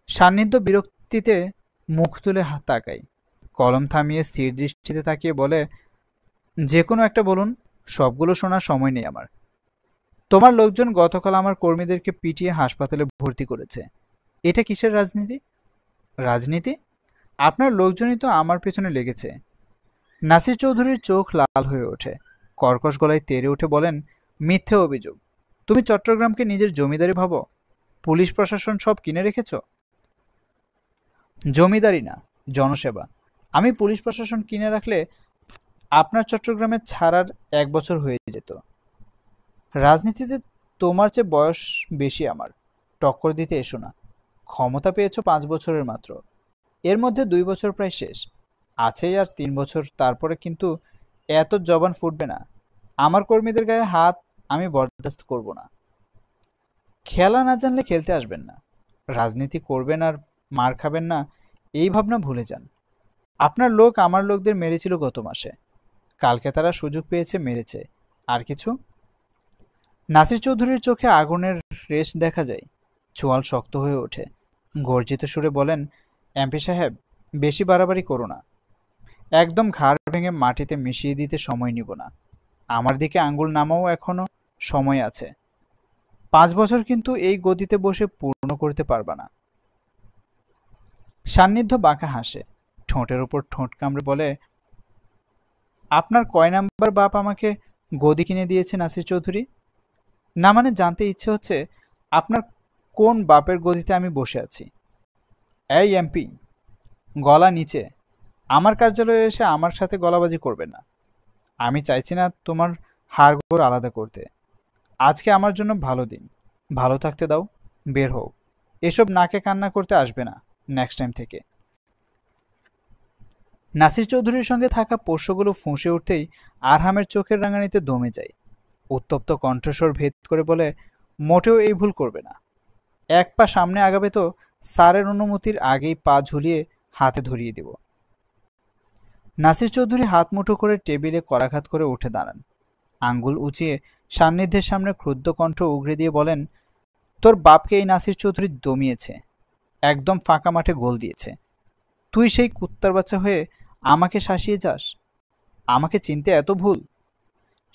সান্নিধ্য বিরক্তিতে মুখ তুলে তাকায়। কলম থামিয়ে স্থির দৃষ্টিতে তাকিয়ে বলে, যে কোনো একটা বলুন, সবগুলো শোনার সময় নেই আমার। তোমার লোকজন গতকাল আমার কর্মীদেরকে পিটিয়ে হাসপাতালে ভর্তি করেছে। এটা কিসের রাজনীতি? রাজনীতি? আপনার লোকজনই তো আমার পেছনে লেগেছে। নাসির চৌধুরীর চোখ লাল হয়ে ওঠে। কর্কশ গলায় তেড়ে উঠে বলেন, মিথ্যে অভিযোগ। তুমি চট্টগ্রামকে নিজের জমিদারি ভাবো? পুলিশ প্রশাসন সব কিনে রেখেছ? জমিদারি না, জনসেবা। আমি পুলিশ প্রশাসন কিনে রাখলে আপনার চট্টগ্রামে ছাড়ার 1 বছর হয়ে যেত। রাজনীতিতে তোমার চেয়ে বয়স বেশি আমার, টক্কর দিতে এসো না। ক্ষমতা পেয়েছো 5 বছরের মাত্র, এর মধ্যে 2 বছর প্রায় শেষ, আছেই আর 3 বছর। তারপরে কিন্তু এত জবান ফুটবে না। আমার কর্মীদের গায়ে হাত আমি বরদাস্ত করব না। খেলা না জানলে খেলতে আসবেন না। রাজনীতি করবেন আর মার খাবেন না, এই ভাবনা ভুলে যান। আপনার লোক আমার লোকদের মেরেছিল গত মাসে, কালকে তারা সুযোগ পেয়েছে মেরেছে। আর কিছু? নাসির চৌধুরীর চোখে আগুনের রেশ দেখা যায়, চোয়াল শক্ত হয়ে ওঠে। গর্জিত সুরে বলেন, এমপি সাহেব, বেশি বাড়াবাড়ি করো না। একদম ঘাড় ভেঙে মাটিতে মিশিয়ে দিতে সময় নিব না। আমার দিকে আঙ্গুল নামাও এখনো সময় আছে। 5 বছর কিন্তু এই গদিতে বসে পূর্ণ করতে পারবা না। সান্নিধ্য বাঁকা হাসে, ঠোঁটের উপর ঠোঁট কামড়ে বলে, আপনার কয় নাম্বার বাপ আমাকে গদি কিনে দিয়েছে নাসির চৌধুরী? না মানে জানতে ইচ্ছে হচ্ছে আপনার কোন বাপের গদিতে আমি বসে আছি। এই এমপি, গলা নিচে। আমার কার্যালয়ে এসে আমার সাথে গলাবাজি করবে না। আমি চাইছি না তোমার হাড়গোড় আলাদা করতে। আজকে আমার জন্য ভালো দিন, ভালো থাকতে দাও, বের হও। এসব নাকে কান্না করতে আসবে না নেক্সট টাইম থেকে। নাসির চৌধুরীর সঙ্গে থাকা পোষ্যগুলো ফুঁসে উঠতেই আরহামের চোখের রাঙানিতে দমে যায়। উত্তপ্ত কণ্ঠস্বর ভেদ করে বলে, মোটেও এই ভুল করবে না। এক পা সামনে আগাবে তো স্যারের অনুমতির আগেই পা ঝুলিয়ে হাতে ধরিয়ে দেব। নাসির চৌধুরী হাত মুঠো করে টেবিলে করাঘাত করে উঠে দাঁড়ান। আঙ্গুল উঁচিয়ে সান্নিধ্যের সামনে ক্রুদ্ধ কণ্ঠ উগরে দিয়ে বলেন, তোর বাপকে এই নাসির চৌধুরী দমিয়েছে, একদম ফাঁকা মাঠে গোল দিয়েছে। তুই সেই কুত্তার বাচ্চা হয়ে আমাকে শাসিয়ে যাস? আমাকে চিনতে এত ভুল?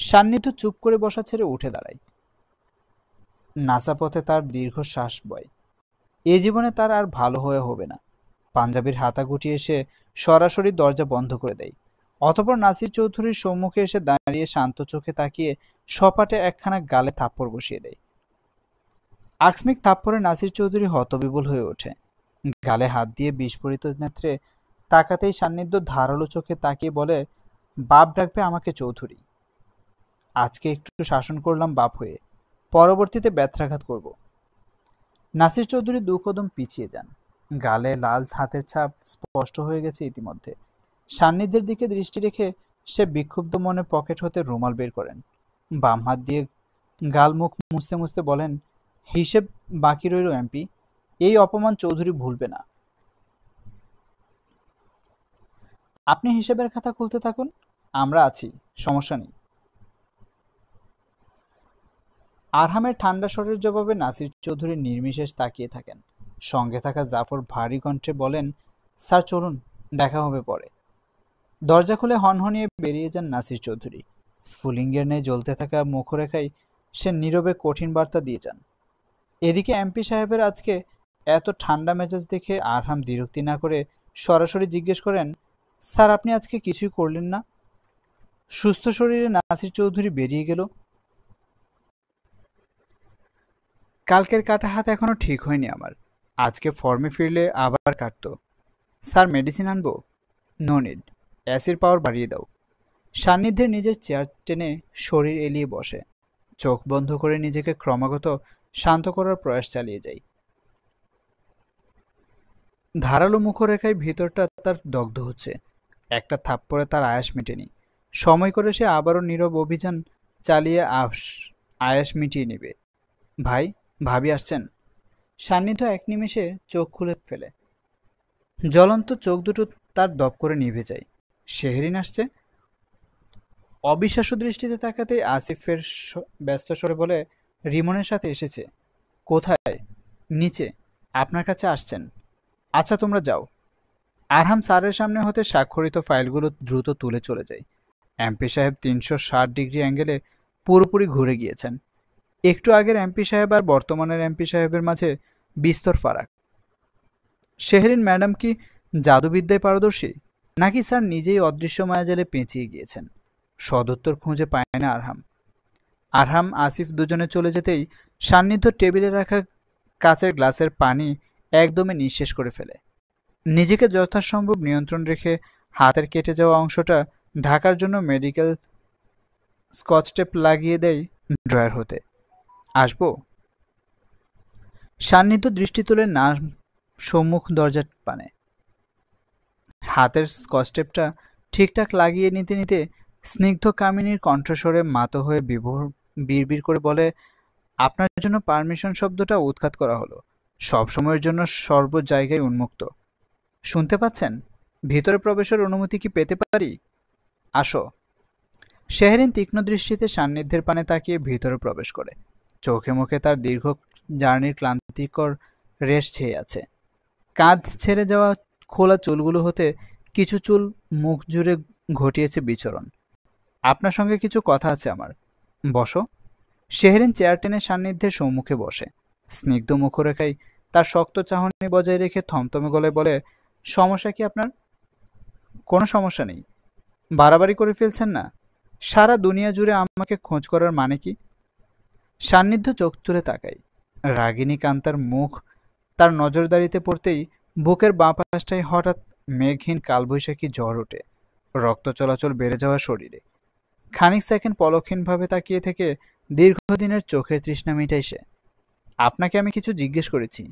সান্নিধ্য চুপ করে বসা ছেড়ে উঠে দাঁড়ায়। নাসাপথে তার দীর্ঘ শ্বাস বয়। এ জীবনে তার আর ভালো হয়ে হবে না। পাঞ্জাবির হাতা গুটিয়ে এসে সরাসরি দরজা বন্ধ করে দেয়। অতঃপর নাসির চৌধুরীর সম্মুখে এসে দাঁড়িয়ে শান্ত চোখে তাকিয়ে সপাটে একখানা গালে থাপ্পড় বসিয়ে দেয়। আকস্মিক থাপ্পড়ে নাসির চৌধুরী হতবিবল হয়ে ওঠে। গালে হাত দিয়ে বিস্ফোরিত নেত্রে তাকাতেই সান্নিধ্য ধারালো চোখে তাকিয়ে বলে, বাপ ডাকবে আমাকে চৌধুরী। আজকে একটু শাসন করলাম বাপ হয়ে, পরবর্তীতে ব্যথাঘাত করব। নাসির চৌধুরী 2 কদম পিছিয়ে যান। গালে লাল হাতের ছাপ স্পষ্ট হয়ে গেছে ইতিমধ্যে। সান্নিধ্যের দিকে দৃষ্টি রেখে সে বিক্ষুব্ধ মনে পকেট হতে রুমাল বের করেন। বাম হাত দিয়ে গাল মুখ মুছতে মুছতে বলেন, হিসেব বাকি রইল এমপি। এই অপমান চৌধুরী ভুলবে না। আপনি হিসেবের খাতা খুলতে থাকুন, আমরা আছি, সমস্যা নেই। আরহামের ঠান্ডা স্বরের জবাবে নাসির চৌধুরী নির্বিশেষ তাকিয়ে থাকেন। সঙ্গে থাকা জাফর ভারী কণ্ঠে বলেন, স্যার চলুন, দেখা হবে পরে। দরজা খুলে হনহনিয়ে বেরিয়ে যান নাসির চৌধুরী। স্ফুলিঙ্গের ন্যায় জ্বলতে থাকা মুখরেখায় সে নীরবে কঠিন বার্তা দিয়ে যান। এদিকে এমপি সাহেবের আজকে এত ঠান্ডা মেজাজ দেখে আরহাম দ্বিরুক্তি না করে সরাসরি জিজ্ঞেস করেন, স্যার আপনি আজকে কিছুই করলেন না? সুস্থ শরীরে নাসির চৌধুরী বেরিয়ে গেল। কালকের কাটা হাত এখনো ঠিক হয়নি আমার, আজকে ফর্মে ফিরলে আবার কাটতো। স্যার মেডিসিন আনবো? নো নিড, অ্যাসির পাওয়ার বাড়িয়ে দাও। সান্নিধ্যের নিজের চেয়ার টেনে শরীর এলিয়ে বসে, চোখ বন্ধ করে নিজেকে ক্রমাগত শান্ত করার প্রয়াস চালিয়ে যায়। ধারালো মুখরেখায় ভিতরটা তার দগ্ধ হচ্ছে। একটা থাপ্পড়ে তার আয়াস মেটেনি। সময় করে সে আবারও নীরব অভিযান চালিয়ে আয়াস মিটিয়ে নেবে। ভাই, ভাবি আসছেন? সান্নিধ্য এক নিমেষে চোখ খুলে ফেলে। জ্বলন্ত চোখ দুটো তার দপ করে নিভে যায়। শেহরিন আসছে? অবিশ্বাস্য দৃষ্টিতে তাকাতে আসিফের ব্যস্ত স্বরে বলে, রিমনের সাথে এসেছে। কোথায়? নিচে, আপনার কাছে আসছেন। আচ্ছা তোমরা যাও। আরহাম স্যারের সামনে হতে স্বাক্ষরিত ফাইলগুলো দ্রুত তুলে চলে যায়। এমপি সাহেব 360 ডিগ্রি অ্যাঙ্গেলে পুরোপুরি ঘুরে গিয়েছেন। একটু আগের এমপি সাহেব আর বর্তমানের এমপি সাহেবের মাঝে বিস্তর ফারাক। শেহরিন ম্যাডাম কি জাদুবিদ্যায় পারদর্শী, নাকি স্যার নিজেই অদৃশ্য মায়াজালে পেঁচিয়ে গিয়েছেন? সদুত্তর খুঁজে পায় না আরহাম। আরহাম আসিফ দুজনে চলে যেতেই সান্নিধ্য টেবিলে রাখা কাচের গ্লাসের পানি একদমে নিঃশেষ করে ফেলে। নিজেকে যথাসম্ভব নিয়ন্ত্রণ রেখে হাতের কেটে যাওয়া অংশটা ঢাকার জন্য মেডিকেল স্কচ টেপ লাগিয়ে দেয় ড্রয়ার হতে। আসবো? সান্নিধ্য দৃষ্টি তুলে না সম্মুখ দরজার পানে। হাতের স্কচ টেপটা ঠিকঠাক লাগিয়ে নিতে নিতে স্নিগ্ধ কামিনীর কণ্ঠস্বরে মাতো হয়ে বিড়বিড় করে বলে, আপনার জন্য পারমিশন শব্দটা উৎখাত করা হলো। সব সময়ের জন্য সর্ব জায়গায় উন্মুক্ত। শুনতে পাচ্ছেন? ভিতরে প্রবেশের অনুমতি কি পেতে পারি? আসো। শেহরিন তীক্ষ্ণ দৃষ্টিতে সান্নিধ্যের পানে তাকিয়ে ভিতরে প্রবেশ করে। চোখে মুখে তার দীর্ঘ জার্নির ক্লান্তিকর রেশ ছেয়ে আছে। কাঁধ ছেড়ে যাওয়া খোলা চুলগুলো হতে কিছু চুল মুখ জুড়ে ঘটিয়েছে বিচরণ। আপনার সঙ্গে কিছু কথা আছে আমার। বসো। শেহরিন চেয়ার টেনে সান্নিধ্যের সম্মুখে বসে। স্নিগ্ধ মুখরেখায় তার শক্ত চাহনি বজায় রেখে থমথমে গলায় বলে, সমস্যা কি আপনার? কোনো সমস্যা নেই। বাড়াবাড়ি করে ফেলছেন না? সারা দুনিয়া জুড়ে আমাকে খোঁজ করার মানে কি? সান্নিধ্য চোখ তুলে তাকায়। রাগিনী কান্তার মুখ তার নজরদারিতে পড়তেই বুকের বাঁ পাশটায় হঠাৎ মেঘহীন কালবৈশাখী ঝড় ওঠে। রক্ত চলাচল বেড়ে যাওয়া শরীরে। খানিক সেকেন্ড পলকহীনভাবে তাকিয়ে থেকে দীর্ঘদিনের চোখের তৃষ্ণা মিটাই সে। আপনাকে আমি কিছু জিজ্ঞেস করেছি।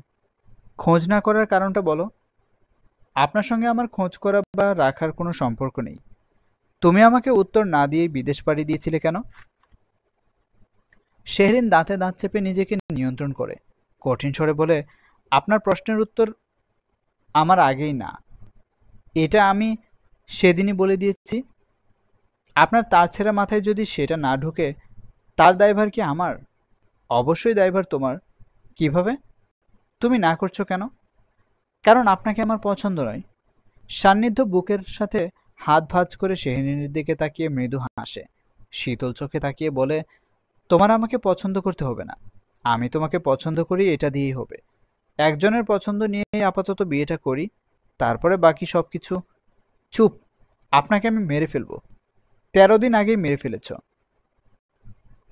খোঁজ না করার কারণটা বলো। আপনার সঙ্গে আমার খোঁজ করা বা রাখার কোনো সম্পর্ক নেই। তুমি আমাকে উত্তর না দিয়েই বিদেশ পাড়ি দিয়েছিলে কেন? শেহরিন দাঁতে দাঁত চেপে নিজেকে নিয়ন্ত্রণ করে কঠিন স্বরে বলে, আপনার প্রশ্নের উত্তর আমার আগেই না। এটা আমি সেদিনই বলে দিয়েছি। আপনার তার ছেঁড়া মাথায় যদি সেটা না ঢুকে, তার দায়ভার কি আমার? অবশ্যই দায়ভার তোমার। কিভাবে? তুমি না করছো কেন? কারণ আপনাকে আমার পছন্দ নয়। সান্নিধ্য বুকের সাথে হাত ভাঁজ করে শেহরিনের দিকে তাকিয়ে মৃদু হাসে। শীতল চোখে তাকিয়ে বলে, তোমার আমাকে পছন্দ করতে হবে না। আমি তোমাকে পছন্দ করি, এটা দিয়েই হবে। একজনের পছন্দ নিয়েই আপাতত বিয়েটা করি, তারপরে বাকি সবকিছু। চুপ। আপনাকে আমি মেরে ফেলবো। 13 দিন আগেই মেরে ফেলেছ।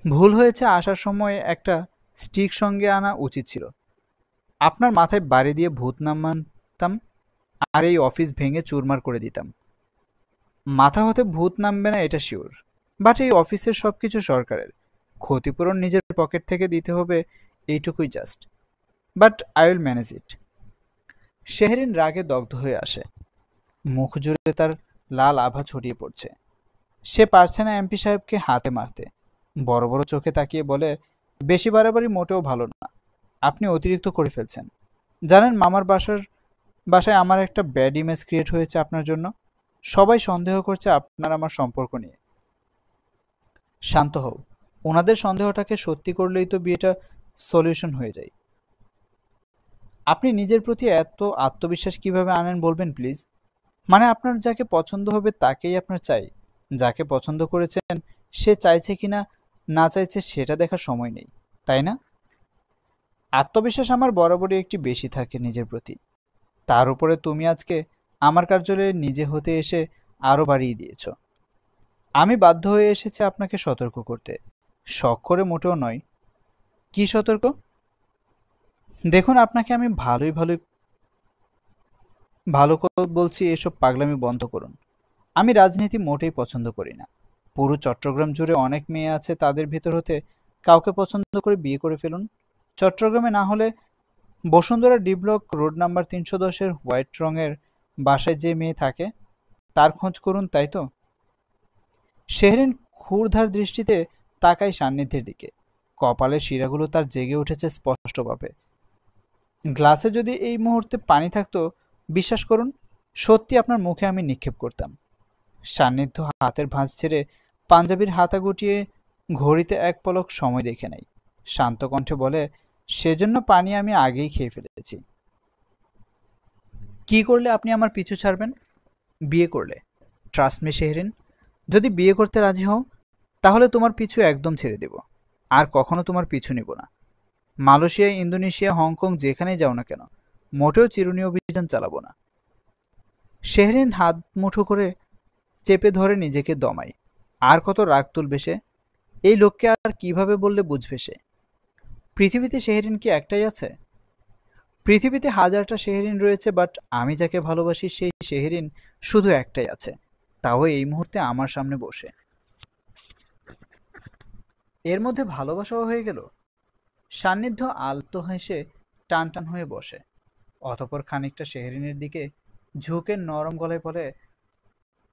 ভুল হয়েছে, আসার সময় একটা স্টিক সঙ্গে আনা উচিত ছিল। আপনার মাথায় বাড়ি দিয়ে ভূত নামাতাম, আর এই অফিস ভেঙে চুরমার করে দিতাম। মাথা হতে ভূত নামবে না এটা শিওর, বাট এই অফিসের সবকিছু সরকারের। ক্ষতিপূরণ নিজের পকেট থেকে দিতে হবে, এইটুকুই just. But I will manage ইট। শেহরিন রাগে দগ্ধ হয়ে আসে। মুখ জুড়ে তার লাল আভা ছড়িয়ে পড়ছে। সে পারছে না এমপি সাহেবকে হাতে মারতে। বড় বড় চোখে তাকিয়ে বলে, বেশি বাড়াবাড়ি মোটেও ভালো না। আপনি অতিরিক্ত করে ফেলছেন। জানেন, মামার বাসায় আমার একটা ব্যাড ইমেজ ক্রিয়েট হয়েছে আপনার জন্য। সবাই সন্দেহ করছে আপনার আমার সম্পর্ক নিয়ে। শান্ত হও। ওনাদের সন্দেহটাকে সত্যি করলেই তো বিয়েটা সলিউশন হয়ে যায়। আপনি নিজের প্রতি এত আত্মবিশ্বাস কিভাবে আনেন বলবেন প্লিজ? মানে আপনার যাকে পছন্দ হবে তাকেই আপনার চাই। যাকে পছন্দ করেছেন সে চাইছে কিনা না চাইছে সেটা দেখার সময় নেই, তাই না? আত্মবিশ্বাস আমার বরাবরই একটি বেশি থাকে নিজের প্রতি। তার উপরে তুমি আজকে আমার কার্যালয়ে নিজে হতে এসে আরো বাড়িয়ে দিয়েছ। আমি বাধ্য হয়ে এসেছি আপনাকে সতর্ক করতে। শখ করে মোটেও নয়। কি সতর্ক? দেখুন, আপনাকে আমি ভালোই ভালোই ভালো করে বলছি, এসব পাগলামি বন্ধ করুন। আমি রাজনীতি মোটেই পছন্দ করি না। পুরো চট্টগ্রাম জুড়ে অনেক মেয়ে আছে, তাদের ভিতর হতে কাউকে পছন্দ করে বিয়ে করে ফেলুন। চট্টগ্রামে না হলে Bashundhara D block road number 310-এর হোয়াইট রঙের বাসায় যে মেয়ে থাকে তার খোঁজ করুন, তাই তো? শেহরিন ক্ষুরধার দৃষ্টিতে তাকায় সান্নিধ্যের দিকে। কপালের শিরাগুলো তার জেগে উঠেছে স্পষ্টভাবে। গ্লাসে যদি এই মুহূর্তে পানি থাকতো, বিশ্বাস করুন, সত্যি আপনার মুখে আমি নিক্ষেপ করতাম। সান্নিধ্য হাতের ভাঁজ ছেড়ে পাঞ্জাবির হাতা গুটিয়ে ঘড়িতে এক পলক সময় দেখে নেয়। শান্ত কণ্ঠে বলে, সেজন্য পানি আমি আগেই খেয়ে ফেলেছি। কি করলে আপনি আমার পিছু ছাড়বেন? বিয়ে করলে। ট্রাস্ট মি শেহরিন, যদি বিয়ে করতে রাজি হও তাহলে তোমার পিছু একদম ছেড়ে দেব। আর কখনো তোমার পিছু নিব না। মালয়েশিয়া, ইন্দোনেশিয়া, হংকং যেখানেই যাও না কেন, মোটেও চিরুনি অভিযান চালাবো না। শেহরিন হাত মুঠো করে চেপে ধরে নিজেকে দমায়। আর কত রাগ তুলবে সে? এই লোককে আর কিভাবে বললে বুঝবে সে? পৃথিবীতে শেহরিন কি একটাই আছে? পৃথিবীতে হাজারটা শেহরিন রয়েছে, বাট আমি যাকে ভালোবাসি সেই শেহরিন শুধু একটাই আছে, তাও এই মুহূর্তে আমার সামনে বসে। এর মধ্যে ভালোবাসাও হয়ে গেল। সান্নিধ্য আলতো হেসে টান টান হয়ে বসে। অতঃপর খানিকটা শেহরিনের দিকে ঝুঁকে নরম গলায় বলে,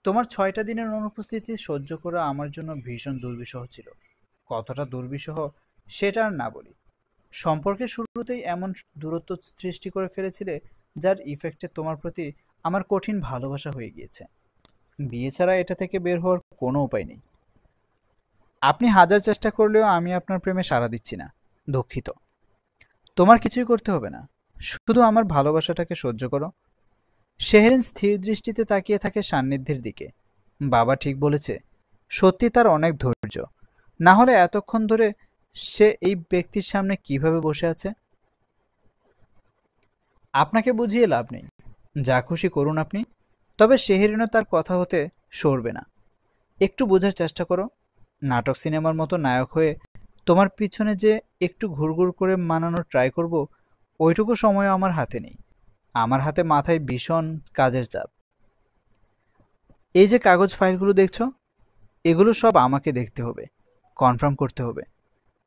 তোমার 6টা দিনের অনুপস্থিতি সহ্য করা আমার জন্য ভীষণ দুর্বিষহ ছিল। কতটা দুর্বিষহ সেটা আর না বলি। সম্পর্কের শুরুতেই এমন দূরত্ব সৃষ্টি করে ফেলেছিলে যার ইফেক্টে তোমার প্রতি আমার কঠিন ভালোবাসা হয়ে গিয়েছে। বিয়ে ছাড়া এটা থেকে বের হওয়ার কোনো উপায় নেই। আপনি হাজার চেষ্টা করলেও আমি আপনার প্রেমে সাড়া দিচ্ছি না। দুঃখিত। তোমার কিছুই করতে হবে না। শুধু আমার ভালোবাসাটাকে সহ্য করো। শেহরিন স্থির দৃষ্টিতে তাকিয়ে থাকে সান্নিধ্যের দিকে। বাবা ঠিক বলেছে, সত্যি তার অনেক ধৈর্য। না হলে এতক্ষণ ধরে সে এই ব্যক্তির সামনে কিভাবে বসে আছে? আপনাকে বুঝিয়ে লাভ নেই। যা খুশি করুন আপনি। তবে শেহরিনও তার কথা হতে সরবে না। একটু বোঝার চেষ্টা করো। নাটক সিনেমার মতো নায়ক হয়ে তোমার পিছনে যে একটু ঘুরঘুর করে মানানোর ট্রাই করব, ওইটুকু সময়ও আমার হাতে নেই। আমার হাতে মাথায় ভীষণ কাজের চাপ। এই যে কাগজ ফাইলগুলো দেখছো, এগুলো সব আমাকে দেখতে হবে, কনফার্ম করতে হবে।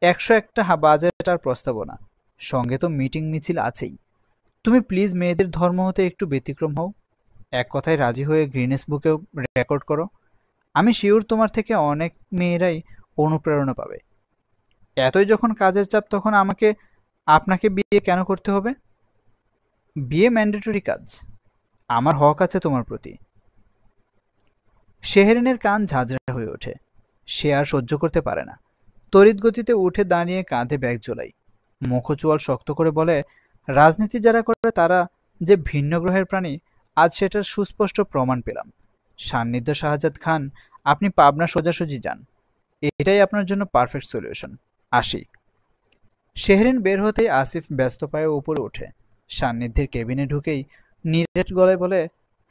101টা বাজেট আর প্রস্তাবনা, সঙ্গে তো মিটিং মিছিল আছেই। তুমি প্লিজ মেয়েদের ধর্ম হতে একটু ব্যতিক্রম হও। এক কথায় রাজি হয়ে গ্রিনেস বুকেও রেকর্ড করো। আমি শিওর তোমার থেকে অনেক মেয়েরাই অনুপ্রেরণা পাবে। এতই যখন কাজের চাপ, তখন আপনাকে বিয়ে কেন করতে হবে? বিয়ে ম্যান্ডেটরি কাজ। আমার হক আছে তোমার প্রতি। শেহরিনের কান ঝাঁঝরা হয়ে ওঠে। সে আর সহ্য করতে পারে না। তড়িৎ গতিতে উঠে দাঁড়িয়ে কাঁধে ব্যাগ ঝোলাই। মুখচোয়াল শক্ত করে বলে, রাজনীতি যারা করে তারা যে ভিন্ন গ্রহের প্রাণী, আজ সেটার সুস্পষ্ট প্রমাণ পেলাম। সান্নিধ্য শাহজাদ খান, আপনি পাবনা সোজাসুজি যান। এটাই আপনার জন্য পারফেক্ট সলিউশন। আসি। শেহরিন বের হতেই আসিফ ব্যস্ত পায়ে উপরে ওঠে। সান্নিধ্যের কেবিনে ঢুকেই নিরেট গলায় বলে,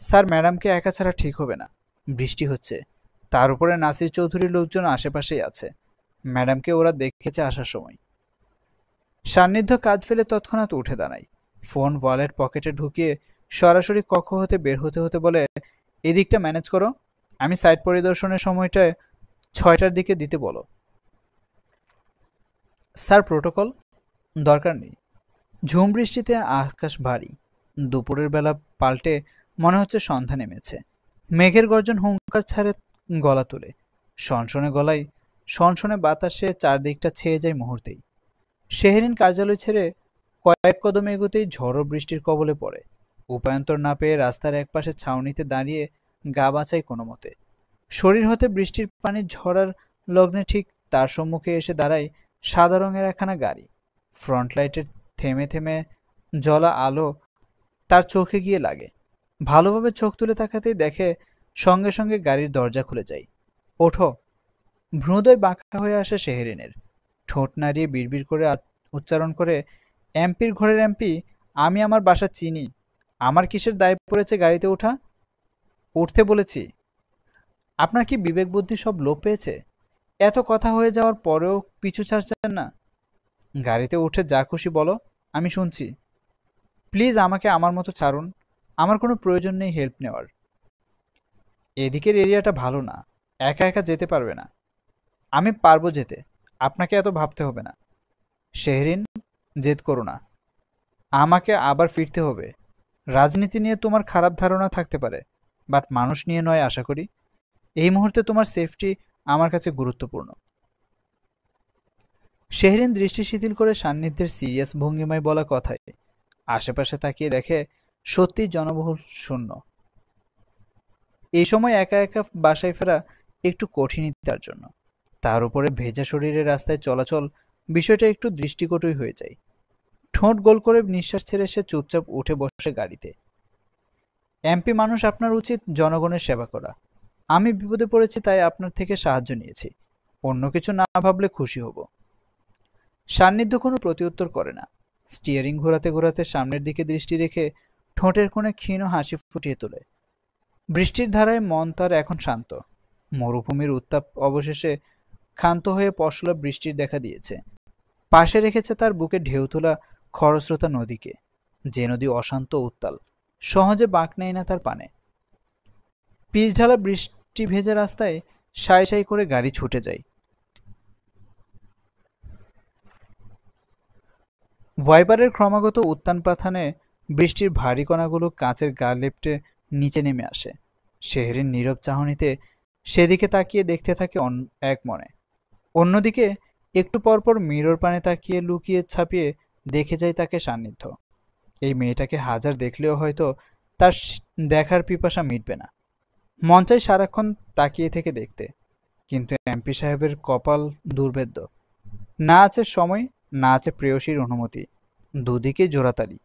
স্যার, ম্যাডামকে একা ছাড়া ঠিক হবে না। বৃষ্টি হচ্ছে, তার উপরে নাসির চৌধুরীর লোকজন আশেপাশেই আছে। ম্যাডামকে ওরা দেখেছে আসার সময়। সান্নিধ্য কাজ ফেলে তৎক্ষণাৎ উঠে দাঁড়ায়। ফোন ওয়ালেট পকেটে ঢুকিয়ে সরাসরি কক্ষ হতে বের হতে হতে বলে, এদিকটা ম্যানেজ করো। আমি সাইট পরিদর্শনের সময়টা 6টার দিকে দিতে বলো। Sir, protocol? দরকার নেই। ঝুম বৃষ্টিতে আকাশ ভারী। দুপুরের বেলা পাল্টে মনে হচ্ছে সন্ধ্যা নেমেছে। মেঘের গর্জন হুঙ্কার ছাড়ে গলা তুলে। সনসনে গলায় সনসনে বাতাসে চারদিকটা ছেয়ে যায় মুহূর্তেই। শেহরিন কার্যালয় ছেড়ে কয়েক কদম এগোতেই ঝড়ো বৃষ্টির কবলে পড়ে। উপায়ন্তর না পেয়ে রাস্তার একপাশে ছাউনিতে দাঁড়িয়ে গা বাঁচায় কোনো মতে। শরীর হতে বৃষ্টির পানি ঝরার লগ্নে ঠিক তার সম্মুখে এসে দাঁড়ায় সাদা রঙের একখানা গাড়ি। ফ্রন্ট লাইটের থেমে থেমে জ্বলা আলো তার চোখে গিয়ে লাগে। ভালোভাবে চোখ তুলে তাকাতেই দেখে সঙ্গে সঙ্গে গাড়ির দরজা খুলে যায়। ওঠো। ভ্রুদয় বাঁকা হয়ে আসে শেহরিনের। ঠোঁট নাড়িয়ে বিড়বিড় করে উচ্চারণ করে, এমপির ঘরের এমপি, আমি আমার বাসা চিনি। আমার কিসের দায় পড়েছে গাড়িতে ওঠা? উঠতে বলেছি। আপনার কি বিবেক বুদ্ধি সব লোপ পেয়েছে? এত কথা হয়ে যাওয়ার পরেও পিছু ছাড়ছেন না। গাড়িতে উঠে যা খুশি বলো, আমি শুনছি। প্লিজ আমাকে আমার মতো ছাড়ুন। আমার কোনো প্রয়োজন নেই হেল্প নেওয়ার। এদিকের এরিয়াটা ভালো না, একা একা যেতে পারবে না। আমি পারবো যেতে, আপনাকে এত ভাবতে হবে না। শেহরিন, জেদ করো না। আমাকে আবার ফিরতে হবে। রাজনীতি নিয়ে তোমার খারাপ ধারণা থাকতে পারে, বাট মানুষ নিয়ে নয় আশা করি। এই মুহূর্তে তোমার সেফটি আমার কাছে গুরুত্বপূর্ণ। শেহরিন দৃষ্টি শিথিল করে সান্নিধ্যের সিরিয়াস ভঙ্গিমায় বলা কথায় আশেপাশে তাকিয়ে দেখে সত্যিই জনবহুল শূন্য। এই সময় একা একা বাসায় ফেরা একটু কঠিনই তার জন্য। তার উপরে ভেজা শরীরে রাস্তায় চলাচল বিষয়টা একটু দৃষ্টিকটুই হয়ে যায়। ঠোঁট গোল করে নিঃশ্বাস ছেড়ে সে চুপচাপ উঠে বসে গাড়িতে। এমপি মানুষ, আপনার উচিত জনগণের সেবা করা। আমি বিপদে পড়েছি তাই আপনার থেকে সাহায্য নিয়েছি। অন্য কিছু না ভাবলে খুশি হব। সান্নিধ্য কোনো প্রতিউত্তর করে না। স্টিয়ারিং ঘোরাতে ঘোরাতে সামনের দিকে দৃষ্টি রেখে ঠোঁটের কোণে ক্ষীণ হাসি ফুটিয়ে তোলে। বৃষ্টির ধারায় মন তার এখন শান্ত। মরুভূমির উত্তাপ অবশেষে ক্ষান্ত হয়ে পশলা বৃষ্টির দেখা দিয়েছে। পাশে রেখেছে তার বুকে ঢেউ তোলা খরস্রোতা নদীকে, যে নদী অশান্ত উত্তাল, সহজে বাঁক নেয় না তার পানে। পিচ ঢালা বৃষ্টি ভেজা রাস্তায় সাই সাই করে গাড়ি ছুটে যায়। ওয়াইপারের ক্রমাগত উত্তান পাথানে বৃষ্টির ভারী কণাগুলো কাঁচের গা লেপটে নিচে নেমে আসে। শেহরিন নীরব চাহনিতে সেদিকে তাকিয়ে দেখতে থাকে এক মনে। অন্যদিকে একটু পরপর মিরর পানে তাকিয়ে লুকিয়ে ছাপিয়ে দেখে যায় তাকে সান্নিধ্য। এই মেয়েটাকে হাজার দেখলেও হয়তো তার দেখার পিপাসা মিটবে না। মন চায় সারাক্ষণ তাকিয়ে থেকে দেখতে, কিন্তু এমপি সাহেবের কপাল দুর্ভেদ্য। না আছে সময়, না আছে প্রেয়সীর অনুমতি, দুদিকে জোড়াতালি।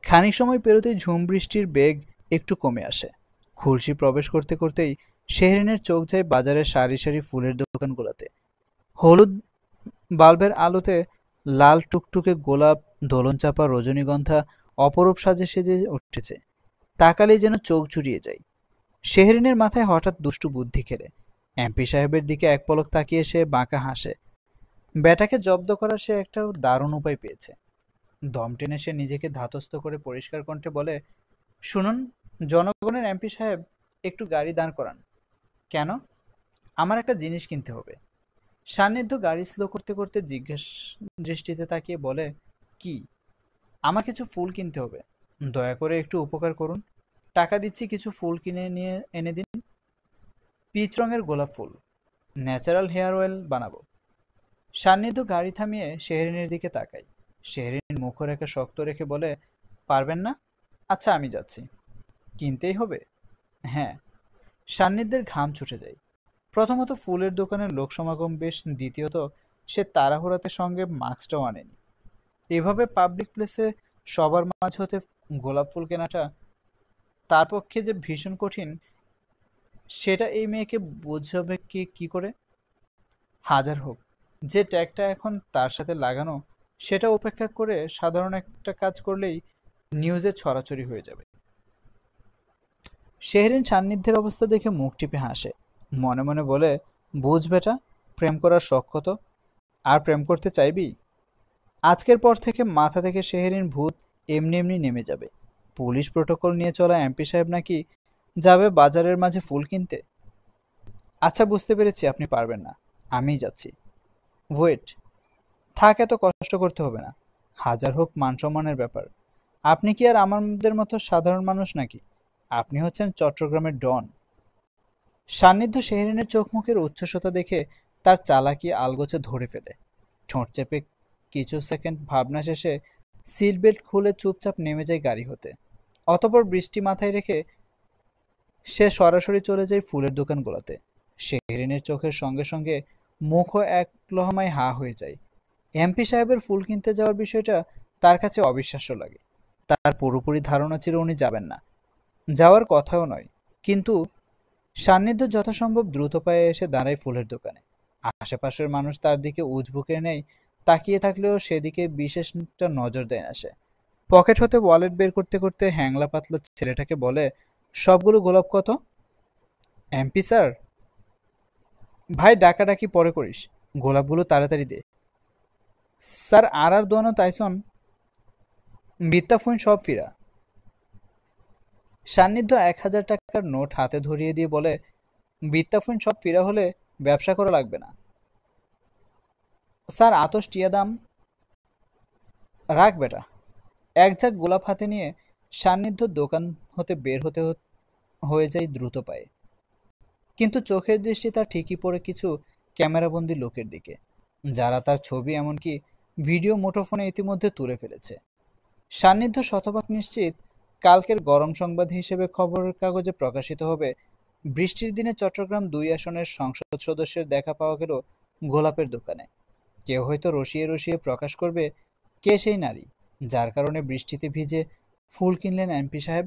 খানিক সময় পেরোতেই ঝুম বৃষ্টির বেগ একটু কমে আসে। খুলশি প্রবেশ করতে করতেই শেহরিনের চোখ যায় বাজারের সারি সারি ফুলের দোকানগুলোতে। হলুদ বাল্বের আলোতে লাল টুকটুকে গোলাপ, দোলনচাঁপা, রজনীগন্ধা অপরূপ সাজে সেজে উঠেছে। তাকালেই যেন চোখ জুড়িয়ে যায়। শেহরিনের মাথায় হঠাৎ দুষ্টু বুদ্ধি খেলে। এমপি সাহেবের দিকে এক পলক তাকিয়ে সে বাঁকা হাসে। ব্যাটাকে জব্দ করার সে একটা দারুণ উপায় পেয়েছে। দম টেনে সে নিজেকে ধাতস্থ করে পরিষ্কার কণ্ঠে বলে, শুনুন জনগণের এমপি সাহেব, একটু গাড়ি দাঁড় করান। কেন? আমার একটা জিনিস কিনতে হবে। সান্নিধ্য গাড়ি স্লো করতে করতে জিজ্ঞেস দৃষ্টিতে তাকিয়ে বলে, কি? আমার কিছু ফুল কিনতে হবে, দয়া করে একটু উপকার করুন। টাকা দিচ্ছি, কিছু ফুল কিনে নিয়ে এনে দিন। পিচ রঙের গোলাপ ফুল, ন্যাচারাল হেয়ার অয়েল বানাবো। সান্নিধ্য গাড়ি থামিয়ে শেহরিনের দিকে তাকায়। শেহরিন মুখরেখা শক্ত রেখে বলে, পারবেন না? আচ্ছা আমি যাচ্ছি। কিনতেই হবে? হ্যাঁ। সান্নিধ্যের ঘাম ছুটে যায়। প্রথমত ফুলের দোকানের লোক সমাগম বেশ, দ্বিতীয়ত সে তাড়াহুড়াতে সঙ্গে মাস্কটাও আনেনি। এভাবে পাবলিক প্লেসে সবার মাঝ হতে গোলাপ ফুল কেনাটা তার পক্ষে যে ভীষণ কঠিন, সেটা এই মেয়েকে বোঝাবে কি করে? হাজার হোক, যে ট্যাগটা এখন তার সাথে লাগানো, সেটা উপেক্ষা করে সাধারণ একটা কাজ করলেই নিউজে ছড়াছড়ি হয়ে যাবে। শেহরিন সান্নিধ্যের অবস্থা দেখে মুখ টিপে হাসে। মনে মনে বলে, বুঝ বেটা, প্রেম করার শখ কত, আর প্রেম করতে চাইবি? আজকের পর থেকে মাথা থেকে শেহরিন ভূত এমনি এমনি নেমে যাবে। পুলিশ প্রোটোকল নিয়ে চলা এমপি সাহেব নাকি যাবে বাজারের মাঝে ফুল কিনতে? আচ্ছা বুঝতে পেরেছি আপনি পারবেন না, আমিই যাচ্ছি। ওয়েট, থাক, এত কষ্ট করতে হবে না। হাজার হোক মান সম্মানের ব্যাপার। আপনি কি আর আমাদের মতো সাধারণ মানুষ নাকি? আপনি হচ্ছেন চট্টগ্রামের ডন। সান্নিধ্য শেহরিনের চোখ মুখের উচ্ছ্বসতা দেখে তার চালাকি আলগোছে ধরে ফেলে। ঠোঁট চেপে কিছু সেকেন্ড ভাবনা শেষে সিট বেল্ট খুলে চুপচাপ নেমে যায় গাড়ি হতে। অতঃপর বৃষ্টি মাথায় রেখে সে সরাসরি চলে যায় ফুলের দোকানগুলোতে। শেহরিনের চোখের সঙ্গে সঙ্গে মুখও এক লহমায় হা হয়ে যায়। এমপি সাহেবের ফুল কিনতে যাওয়ার বিষয়টা তার কাছে অবিশ্বাস্য লাগে। তার পুরোপুরি ধারণা ছিল উনি যাবেন না, যাওয়ার কথাও নয়। কিন্তু সান্নিধ্য যথাসম্ভব দ্রুত পায়ে এসে দাঁড়ায় ফুলের দোকানে। আশেপাশের মানুষ তার দিকে উজবুকে নেই, তাকিয়ে থাকলেও সেদিকে বিশেষ একটা নজর দেয় না সে। পকেট হতে ওয়ালেট বের করতে করতে হ্যাংলা পাতলা ছেলেটাকে বলে, সবগুলো গোলাপ কত? MP sir? ভাই ডাকাডাকি পরে করিস, গোলাপগুলো তাড়াতাড়ি দে। স্যার আর দোয়ানো তাইসন, বিত্তা ফুন সব ফিরা। সান্নিধ্য 1,000 টাকার নোট হাতে ধরিয়ে দিয়ে বলে, বিত্তা ফুন সব ফিরা হলে ব্যবসা করা লাগবে না। স্যার আতস টিয়া দাম রাখ বেটা। এক ঝাঁক গোলাপ হাতে নিয়ে সান্নিধ্য দোকান হতে বের হতে হয়ে যায় দ্রুত পায়ে। কিন্তু চোখের দৃষ্টি তার ঠিকই পড়ে কিছু ক্যামেরাবন্দি লোকের দিকে, যারা তার ছবি এমনকি ভিডিও মুঠোফোনে ইতিমধ্যে তুলে ফেলেছে। সান্নিধ্য শতভাগ নিশ্চিত কালকের গরম সংবাদ হিসেবে খবরের কাগজে প্রকাশিত হবে, বৃষ্টির দিনে চট্টগ্রাম 2 আসনের সংসদ সদস্যের দেখা পাওয়া গেল গোলাপের দোকানে। কেউ হয়তো রসিয়ে রসিয়ে প্রকাশ করবে কে সেই নারী যার কারণে বৃষ্টিতে ভিজে ফুল কিনলেন এমপি সাহেব।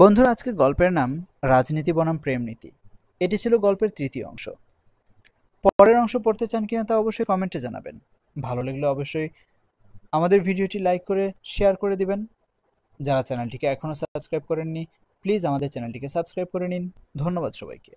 বন্ধুরা, আজকের গল্পের নাম রাজনীতি বনাম প্রেম নীতি। এটি ছিল গল্পের তৃতীয় অংশ। পরের অংশ পড়তে চান কিনা তা অবশ্যই কমেন্টে জানাবেন। ভালো লাগলে অবশ্যই আমাদের ভিডিওটি লাইক করে শেয়ার করে দিবেন। যারা চ্যানেলটিকে এখনও সাবস্ক্রাইব করেননি, প্লিজ আমাদের চ্যানেলটিকে সাবস্ক্রাইব করে নিন। ধন্যবাদ সবাইকে।